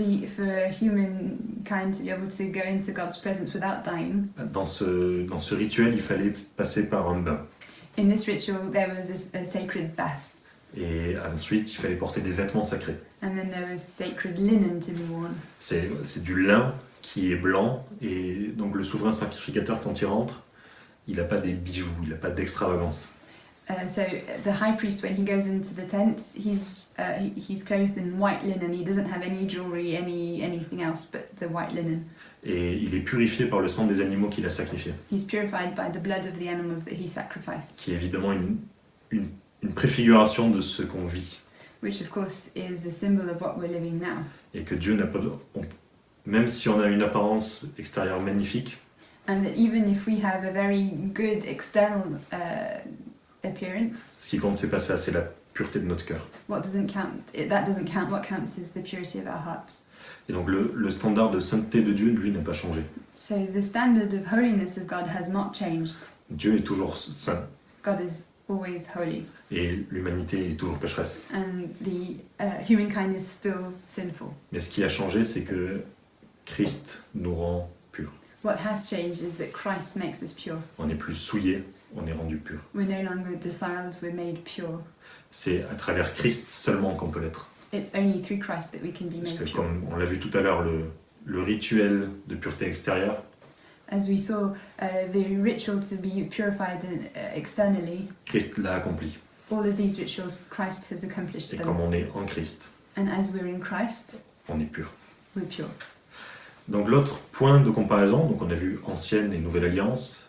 humankind to be able to go into God's presence without dying, dans ce rituel, il fallait passer par un bain. in this ritual there was a sacred bath, Et ensuite, il fallait porter des vêtements sacrés. and then there was sacred linen to be worn. C'est du lin qui est blanc, et donc le souverain sacrificateur, quand il rentre, il n'a pas des bijoux, il n'a pas d'extravagance. So the high priest, when he goes into the tent, he's clothed in white linen. He doesn't have any jewelry, anything else but the white linen. Et il est purifié par le sang des animaux qu'il a sacrifiés, He's purified by the blood of the animals that he sacrificed, qui est évidemment une préfiguration de ce qu'on vit. which of course is a symbol of what we're living now. Et que Dieu n'a pas même si on a une apparence extérieure magnifique, And that even if we have a very good external appearance, ce qui compte, c'est pas ça, c'est la pureté de notre cœur. What doesn't count, that doesn't count. What counts is the purity of our heart. Et donc le standard de sainteté de Dieu, lui, n'a pas changé. So the standard of holiness of God has not changed. Dieu est toujours saint God is always holy, et l'humanité est toujours pécheresse. and the humankind is still sinful. Mais ce qui a changé, c'est que Christ nous rend purs. What has changed is that Christ makes us pure. On n'est plus souillé, on est rendu pur. We're no longer defiled, we're made pure. C'est à travers Christ seulement qu'on peut l'être. It's only through Christ that we can be Parce made que pure. comme on l'a vu tout à l'heure, le rituel de pureté extérieure, As we saw, the ritual to be purified externally, Christ l'a accompli. all of these rituals, Christ has accomplished Et them. comme on est en Christ, And as we're in Christ, on est pur. we're pure. Donc l'autre point de comparaison, donc on a vu ancienne et nouvelle alliance,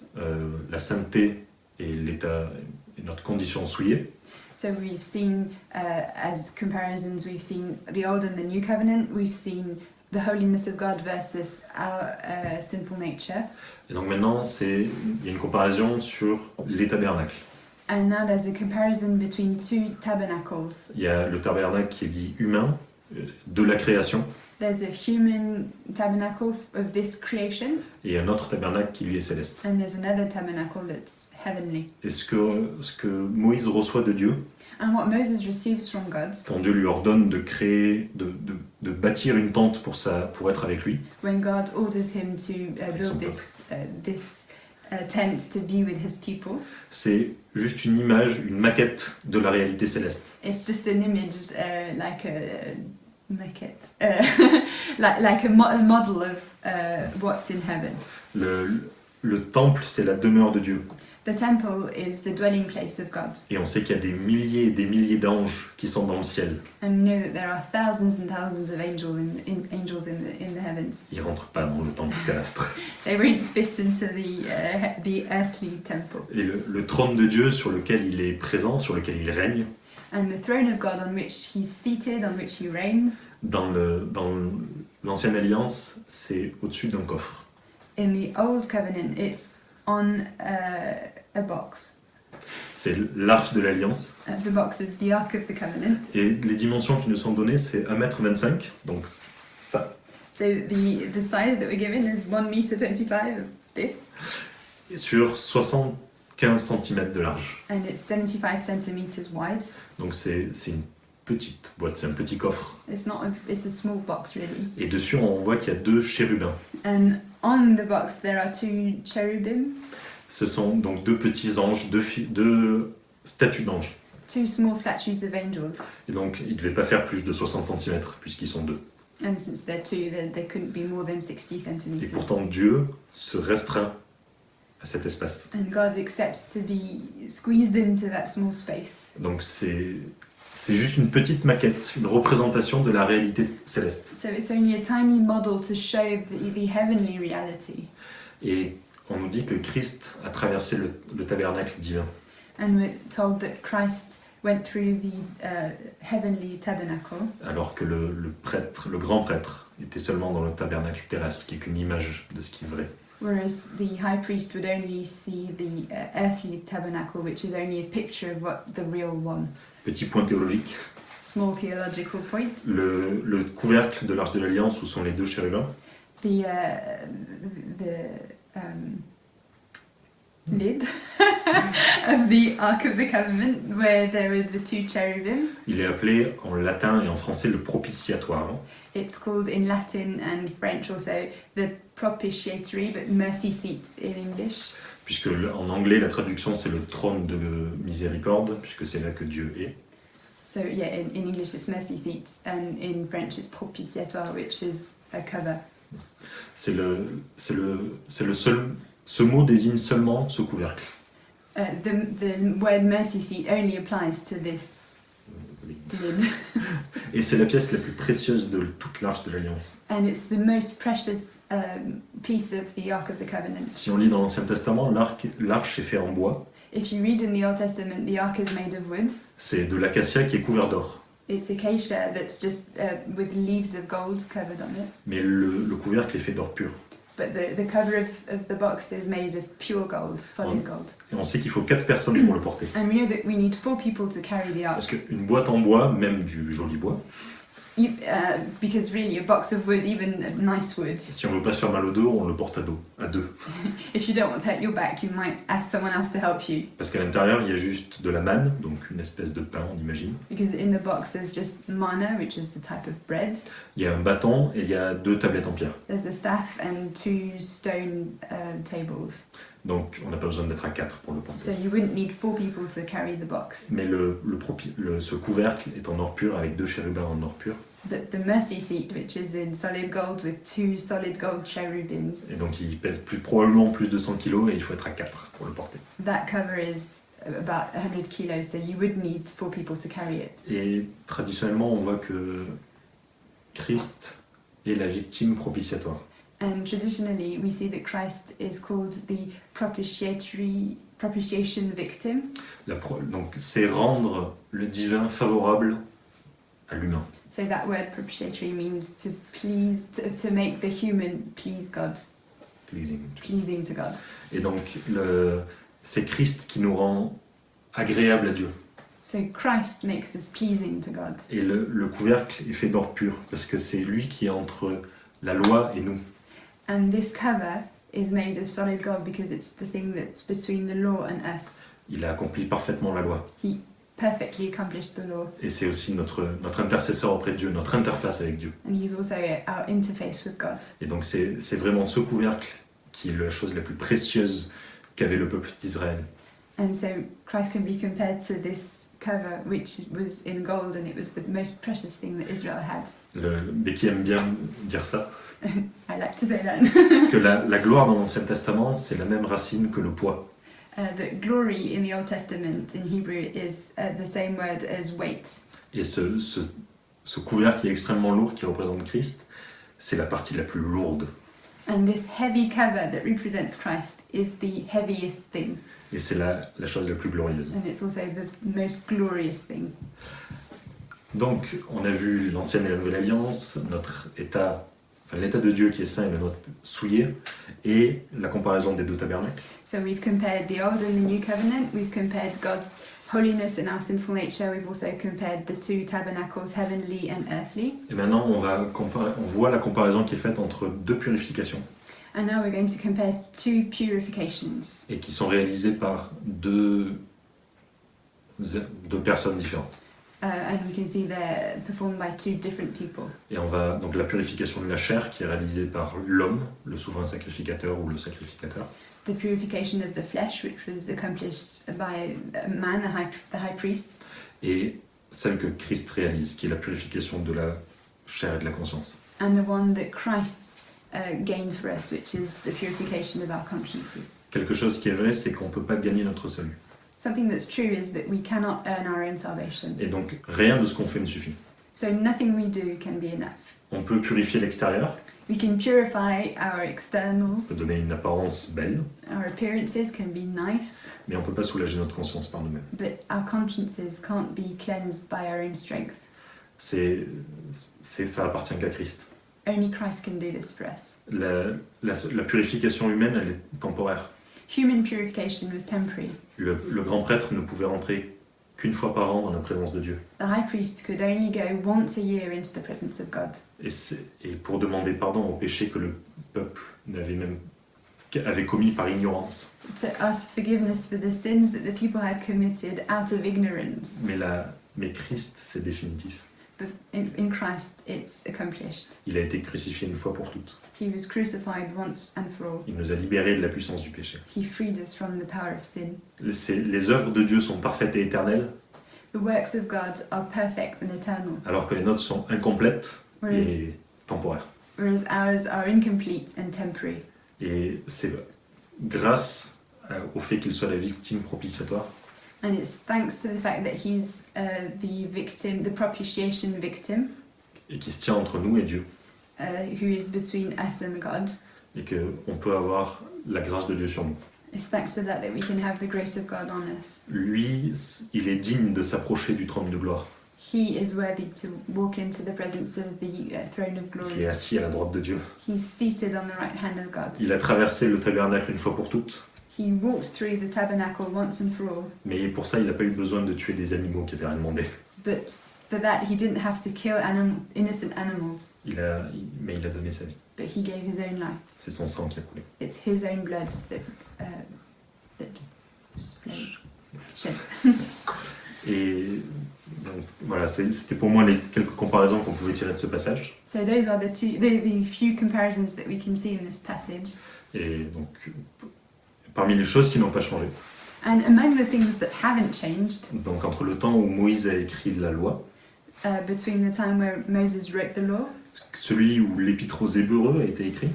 la sainteté et l'état et notre condition souillée. So we've seen, as comparisons, we've seen the Old and the New Covenant, we've seen the holiness of God versus our sinful nature. Et donc maintenant, il y a une comparaison sur les tabernacles. And now there's a comparison between two tabernacles. Il y a le tabernacle qui est dit humain, de la création, There's a human tabernacle of this creation, et un autre tabernacle qui lui est céleste. and there's another tabernacle that's heavenly. Et ce que Moïse reçoit de Dieu, And what Moses receives from God, quand Dieu lui ordonne de créer, de bâtir une tente pour être avec lui, when God orders him to Avec son build this tent to be with his people, c'est juste une image, une maquette de la réalité céleste. it's just an image, like a maquette, like a model of what's in heaven. Le temple, c'est la demeure de Dieu. The temple is the dwelling place of God, Et on sait qu'il y a des milliers et des milliers d'anges qui sont dans le ciel. and we know that there are thousands and thousands of angels in the heavens. Ils rentrent pas dans le temple terrestre. They won't fit into the earthly temple. Et le trône de Dieu sur lequel il est présent, sur lequel il règne, And the throne of God on which he's seated, on which he reigns, dans l'ancienne alliance, c'est au-dessus d'un coffre. in the old covenant, it's on a box. C'est l'arche de l'alliance. The box is the Ark of the Covenant. Et les dimensions qui nous sont données, c'est 1m25, donc ça. So the size that we're given is 1.25 of this, Et sur 75 cm de large. and it's 75 centimeters wide. Donc c'est une petite boîte, c'est un petit coffre. It's a small box really. Et dessus, on voit qu'il y a 2 chérubins. And on the box there are 2 cherubim, Ce sont donc 2 petits anges, 2 statues d'anges. 2 small statues of angels. Et donc, ils ne devaient pas faire plus de 60 cm, puisqu'ils sont 2. And since they're 2, they couldn't be more than 60 Et centimeters. pourtant, Dieu se restreint à cet espace. And God accepts to be squeezed into that small space. Donc, c'est juste une petite maquette, une représentation de la réalité céleste. So it's only a tiny model to show the heavenly reality. Et on nous dit que Christ a traversé le tabernacle divin. And we're told that Christ went through the heavenly tabernacle, Alors que le grand prêtre, était seulement dans le tabernacle terrestre, qui est qu'une image de ce qui est vrai. whereas the high priest would only see the earthly tabernacle, which is only a picture of what the real one. Petit point théologique, Small theological point. le couvercle de l'arche de l'Alliance où sont les 2 chérubins, The lid of the Ark of the Covenant, where there are the 2 cherubim. il est appelé en latin et en français le propitiatoire. It's called in Latin and French also the propitiatory, but mercy seat in English. Puisque en anglais, la traduction c'est le trône de miséricorde, puisque c'est là que Dieu est. So yeah, in English it's mercy seat, and in French it's propitiatoire, which is a cover. C'est le seul. Ce mot désigne seulement ce couvercle. The word mercy seat only applies to this lid, Et c'est la pièce la plus précieuse de toute l'arche de l'Alliance. and it's the most precious piece of the Ark of the Covenant. Si on lit dans l'Ancien Testament, l'arche est faite en bois. If you read in the Old Testament, the Ark is made of wood. C'est de l'acacia qui est couvert d'or. It's acacia that's just with leaves of gold covered on it. Mais le couvercle est fait d'or pur. but the cover of the box is made of pure gold, solid gold. Et on sait qu'il faut 4 personnes pour le porter. And we know that we need 4 people to carry the ark. Parce qu'une boîte en bois, même du joli bois, Because really, a box of wood, even a nice wood, si on veut pas se faire mal au dos, on le porte à deux. if you don't want to hurt your back, you might ask someone else to help you. Parce qu'à l'intérieur, il y a juste de la manne, donc une espèce de pain, on imagine. Because in the box there's just manna, which is a type of bread. Il y a un bâton et il y a 2 tablettes en pierre. There's a staff and 2 stone tables. Donc on n'a pas besoin d'être à 4 pour le porter. So you wouldn't need 4 people to carry the box. Mais ce couvercle est en or pur avec 2 chérubins en or pur. The mercy seat, which is in solid gold with 2 solid gold cherubims. Et donc il pèse probablement plus de 100 kg et il faut être à 4 pour le porter. That cover is about 100 kilos, so you would need 4 people to carry it. Et traditionnellement, on voit que Christ est la victime propitiatoire. And traditionally, we see that Christ is called the propitiation victim. Donc c'est rendre le divin favorable à l'humain. So that word propitiatory means to please, to make the human please God, pleasing to God. Et donc c'est Christ qui nous rend agréable à Dieu. So Christ makes us pleasing to God. Et le couvercle est fait d'or pur parce que c'est lui qui est entre la loi et nous. And this cover is made of solid gold because it's the thing that's between the law and us. Il a accompli parfaitement la loi. He perfectly accomplished the law. Et c'est aussi notre intercesseur auprès de Dieu, notre interface avec Dieu. And he's also our interface with God. Et donc c'est vraiment ce couvercle qui est la chose la plus précieuse qu'avait le peuple d'Israël. And so Christ can be compared to this cover, which was in gold, and it was the most precious thing that Israel had. Becky aime bien dire ça. I like to say that. Que la gloire dans l'Ancien Testament, c'est la même racine que le poids. The glory in the Old Testament in Hebrew is the same word as weight. Et ce couvercle qui est extrêmement lourd, qui représente Christ, c'est la partie la plus lourde. And this heavy cover that represents Christ is the heaviest thing. Et c'est la chose la plus glorieuse. And it's also the most glorious thing. Donc, on a vu l'Ancienne et la Nouvelle Alliance, l'état de Dieu qui est saint et le nôtre souillé, et la comparaison des 2 tabernacles. So we've compared the Old and the New Covenant, we've compared God's holiness and our sinful nature, we've also compared the 2 tabernacles, heavenly and earthly. Et maintenant, on voit la comparaison qui est faite entre 2 purifications. And now we're going to compare 2 purifications. Et qui sont réalisées par deux personnes différentes. And we can see they're performed by 2 different people. Et on va donc la purification de la chair qui est réalisée par l'homme, le souverain sacrificateur ou le sacrificateur. The purification of the flesh, which was accomplished by a man, the high priest. Et celle que Christ réalise, qui est la purification de la chair et de la conscience. And the one that Christ gained for us, which is the purification of our consciences. Quelque chose qui est vrai, c'est qu'on ne peut pas gagner notre salut. Something that's true is that we cannot earn our own salvation. Et donc rien de ce qu'on fait ne suffit. So nothing we do can be enough. On peut purifier l'extérieur, We can purify our external, on peut donner une apparence belle, our appearances can be nice, mais on ne peut pas soulager notre conscience par nous-mêmes. but our consciences can't be cleansed by our own strength. Ça appartient qu'à Christ. Only Christ can do this for us. La purification humaine, elle est temporaire. Human purification was temporary. Le grand prêtre ne pouvait rentrer qu'une fois par an dans la présence de Dieu. The high priest could only go once a year into the presence of God. Et pour demander pardon aux péchés que le peuple avait commis par ignorance. To ask forgiveness for the sins that the people had committed out of ignorance. Mais Christ, c'est définitif. But in Christ, it's accomplished. Il a été crucifié une fois pour toutes. He was crucified once and for all. Il nous a libérés de la puissance du péché. He freed us from the power of sin. Les œuvres de Dieu sont parfaites et éternelles, The works of God are perfect and eternal, alors que les nôtres sont incomplètes et temporaires. whereas ours are incomplete and temporary. Et c'est grâce au fait qu'il soit la victime propitiatoire And it's thanks to the fact that he's the victim, the propitiation victim, et qui se tient entre nous et Dieu, who is between us and God. et qu'on peut avoir la grâce de Dieu sur nous. It's thanks to that we can have the grace of God on us. Lui, il est digne de s'approcher du trône de gloire. He is worthy to walk into the presence of the throne of Il glory. est assis à la droite de Dieu. He's seated on the right hand of God. Il a traversé le tabernacle une fois pour toutes, He walked through the tabernacle once and for all, mais pour ça, il n'a pas eu besoin de tuer des animaux qui n'avaient rien demandé. but for that he didn't have to kill innocent animals, Mais il a donné sa vie. but he gave his own life. C'est son sang qui a coulé. It's his own blood that flowed, shed. Et donc, voilà, c'était pour moi les quelques comparaisons qu'on pouvait tirer de ce passage. So those are the few comparisons that we can see in this passage. Et donc, parmi les choses qui n'ont pas changé, And among the things that haven't changed, donc entre le temps où Moïse a écrit la loi, between the time where Moses wrote the law celui où l'épître aux Hébreux a été écrit,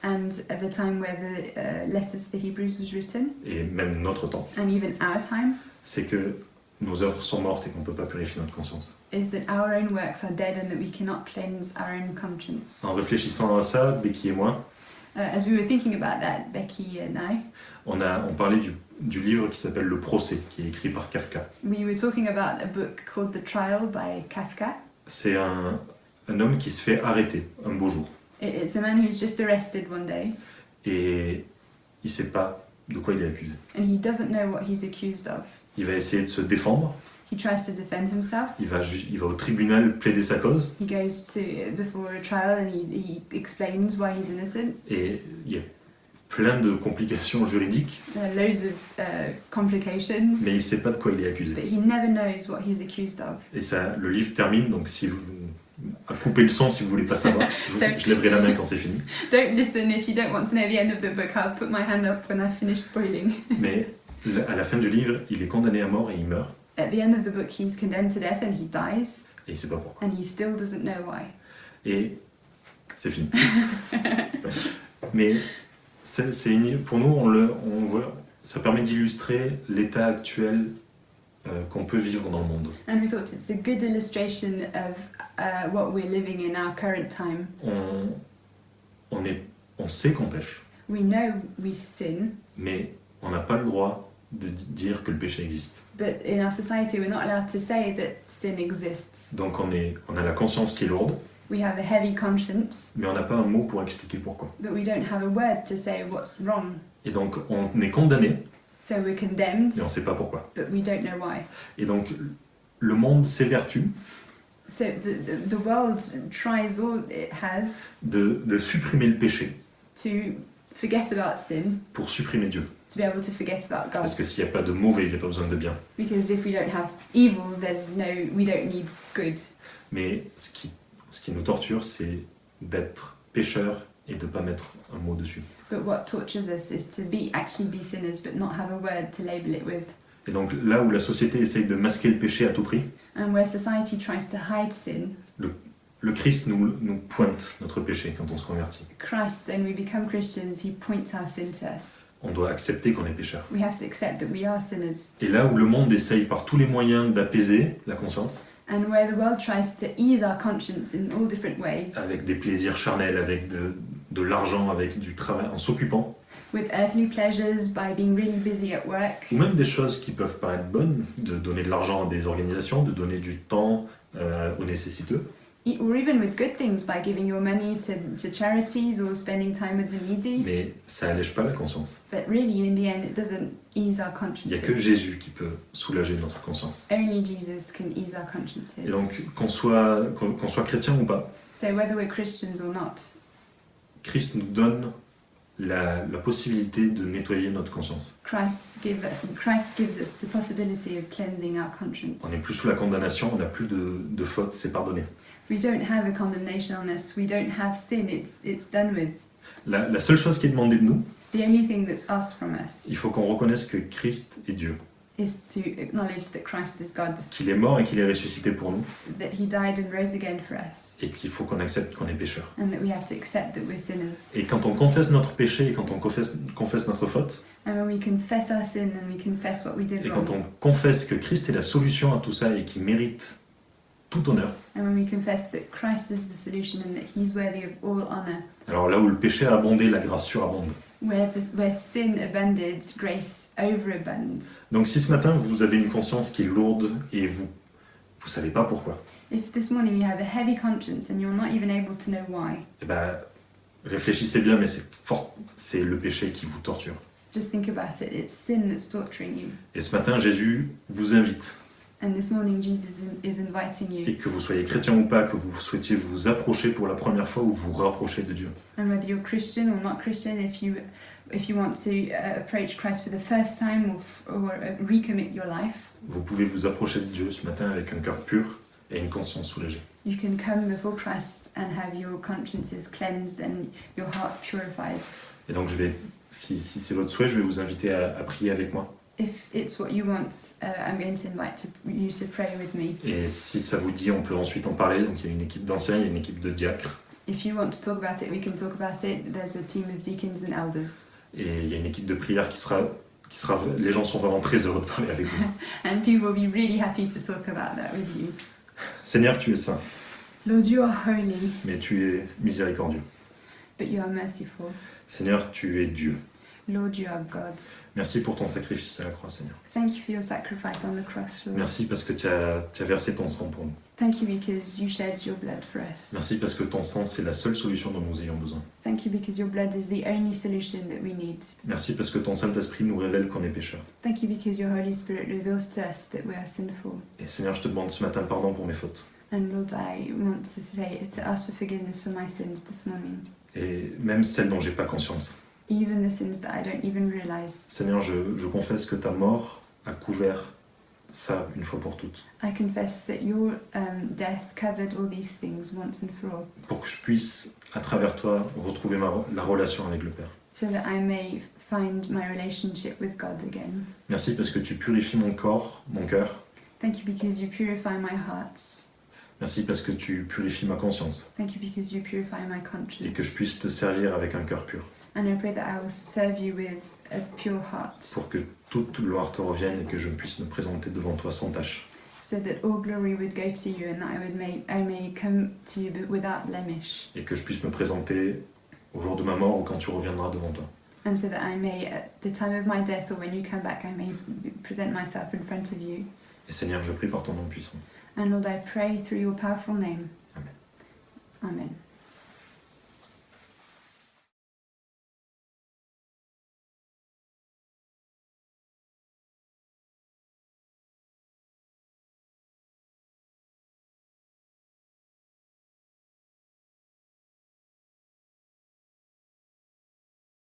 and at the time where the letters to the Hebrews was written, et même notre temps, and even our time, c'est que nos œuvres sont mortes et qu'on ne peut pas purifier notre conscience. is that our own works are dead and that we cannot cleanse our own conscience. En réfléchissant à ça, Becky et moi, As we were thinking about that, Becky and I, on parlait du livre qui s'appelle Le Procès, qui est écrit par Kafka. we were talking about a book called The Trial by Kafka. C'est un homme qui se fait arrêter un beau jour. It's a man who's just arrested one day Et il ne sait pas de quoi il est accusé. and he doesn't know what he's accused of. Il va essayer de se défendre, He tries to defend himself. il va au tribunal plaider sa cause, He goes before a trial and he explains why he's innocent. et il y a plein de complications juridiques, There are loads of complications, mais il ne sait pas de quoi il est accusé. but he never knows what he's accused of. Et ça, le livre termine, donc si vous à couper le son si vous voulez pas savoir, je lèverai la main quand c'est fini. Don't listen if you don't want to know the end of the book. I'll put my hand up when I finish spoiling. Mais à la fin du livre, il est condamné à mort et il meurt, At the end of the book, he's condemned to death and he dies, et il ne sait pas pourquoi. and he still doesn't know why. Et c'est fini. Mais pour nous, on voit, ça permet d'illustrer l'état actuel qu'on peut vivre dans le monde. And we thought it's a good illustration of what we're living in our current time. On sait qu'on pêche, We know we sin, mais on n'a pas le droit de dire que le péché existe. but in our society we're not allowed to say that sin exists. Donc on a la conscience qui est lourde, We have a heavy conscience, mais on n'a pas un mot pour expliquer pourquoi. but we don't have a word to say what's wrong. Et donc on est condamné, So we're condemned, mais on ne sait pas pourquoi. but we don't know why. Et donc le monde s'évertue So the world tries all it has de supprimer le péché to forget about sin, pour supprimer Dieu. to be able to forget about God. Parce que s'il n'y a pas de mauvais, il n'y a pas besoin de bien. Because if we don't have evil, we don't need good. Mais ce qui nous torture, c'est d'être pécheur et de ne pas mettre un mot dessus. But what tortures us is to actually be sinners, but not have a word to label it with. Et donc là où la société essaye de masquer le péché à tout prix, And where society tries to hide sin, le Christ nous pointe notre péché quand on se convertit. Christ, when we become Christians, he points our sin to us. On doit accepter qu'on est pécheur. We have to accept that we are sinners. Et là où le monde essaye par tous les moyens d'apaiser la conscience, And where the world tries to ease our conscience in all different ways, avec des plaisirs charnels, avec de l'argent, avec du travail, en s'occupant, with earthly pleasures, by being really busy at work, ou même des choses qui peuvent paraître bonnes, de donner de l'argent à des organisations, de donner du temps aux nécessiteux, or even with good things, by giving your money to charities or spending time with the needy. mais ça allège pas la conscience. But really, in the end, it doesn't ease our Il n'y a que consciences. Jésus qui peut soulager notre conscience. Only Jesus can ease our consciences. Et donc, qu'on soit chrétien ou pas, So whether we're Christians or not, Christ nous donne la possibilité de nettoyer notre conscience. Christ gives us the possibility of cleansing our conscience. On n'est plus sous la condamnation, on n'a plus de faute, c'est pardonné. We don't have a condemnation on us. We don't have sin. It's done with. La seule chose qui est demandée de nous, The only thing that's asked from us il faut qu'on reconnaisse que Christ est Dieu, is to acknowledge that Christ is God, qu'il est mort et qu'il est ressuscité pour nous, that he died and rose again for us, et qu'il faut qu'on accepte qu'on est pécheur. and that we have to accept that we're sinners. Et quand on confesse notre péché et quand on confesse notre faute, And when we confess our sin and we confess what we did et quand wrong, on confesse que Christ est la solution à tout ça et qu'il mérite tout honneur, and when we confess that Christ is the solution and that he's worthy of all honor, alors là où le péché a abondé, la grâce surabonde. where sin abounded, grace overabunds. Donc si ce matin vous avez une conscience qui est lourde et vous vous savez pas pourquoi, if this morning you have a heavy conscience and you're not even able to know why, eh ben, réfléchissez bien, mais c'est le péché qui vous torture. just think about it. It's sin that's torturing you. Et ce matin, Jésus vous invite, And this morning Jesus is inviting you. et que vous soyez chrétien ou pas, que vous souhaitiez vous approcher pour la première fois ou vous rapprocher de Dieu. And whether you're Christian or not Christian, if you want to approach Christ for the first time or recommit your life, Vous pouvez vous approcher de Dieu ce matin avec un cœur pur et une conscience soulagée. you can come before Christ and have your consciences cleansed and your heart purified. Et donc si c'est votre souhait, je vais vous inviter à prier avec moi. If it's what you want, I'm going to invite you to pray with me. Et si ça vous dit, on peut ensuite en parler. Donc il y a une équipe d'anciens, il y a une équipe de diacres. If you want to talk about it, we can talk about it. There's a team of deacons and elders. Et il y a une équipe de prière qui sera les gens sont vraiment très heureux de parler avec vous. And people will be really happy to talk about that with you. Seigneur, tu es saint, Lord, you are holy, mais tu es miséricordieux. but you are merciful. Seigneur, tu es Dieu. Lord, you are God. Merci pour ton sacrifice à la croix, Seigneur. Thank you for your sacrifice on the cross, Lord. Merci parce que tu as versé ton sang pour nous. Thank you because you shed your blood for us. Merci parce que ton sang, c'est la seule solution dont nous ayons besoin. Thank you because your blood is the only solution that we need. Merci parce que ton Saint-Esprit nous révèle qu'on est pécheurs. Thank you because your Holy Spirit reveals to us that we are sinful. Et Seigneur, je te demande ce matin pardon pour mes fautes. And Lord, I want to ask for forgiveness for my sins this morning. Et même celles dont j'ai pas conscience. Even the sins that I don't even realize. Seigneur, je confesse que ta mort a couvert ça une fois pour toutes. I confess that your death covered all these things once and for all, Pour que je puisse, à travers toi, retrouver la relation avec le Père. so that I may find my relationship with God again. Merci parce que tu purifies mon corps, mon cœur. Thank you because you purify my heart. Merci parce que tu purifies ma conscience. Thank you because you purify my conscience. Et que je puisse te servir avec un cœur pur. And I pray that I will serve you with a pure heart, Pour que toute gloire te revienne et que je puisse me présenter devant toi sans tache. so that all glory would go to you and that I may come to you without blemish, Et que je puisse me présenter au jour de ma mort ou quand tu reviendras devant toi. and so that I may, at the time of my death or when you come back, I may present myself in front of you. Et Seigneur, je prie par ton nom puissant. And Lord, I pray through your powerful name. Amen. Amen.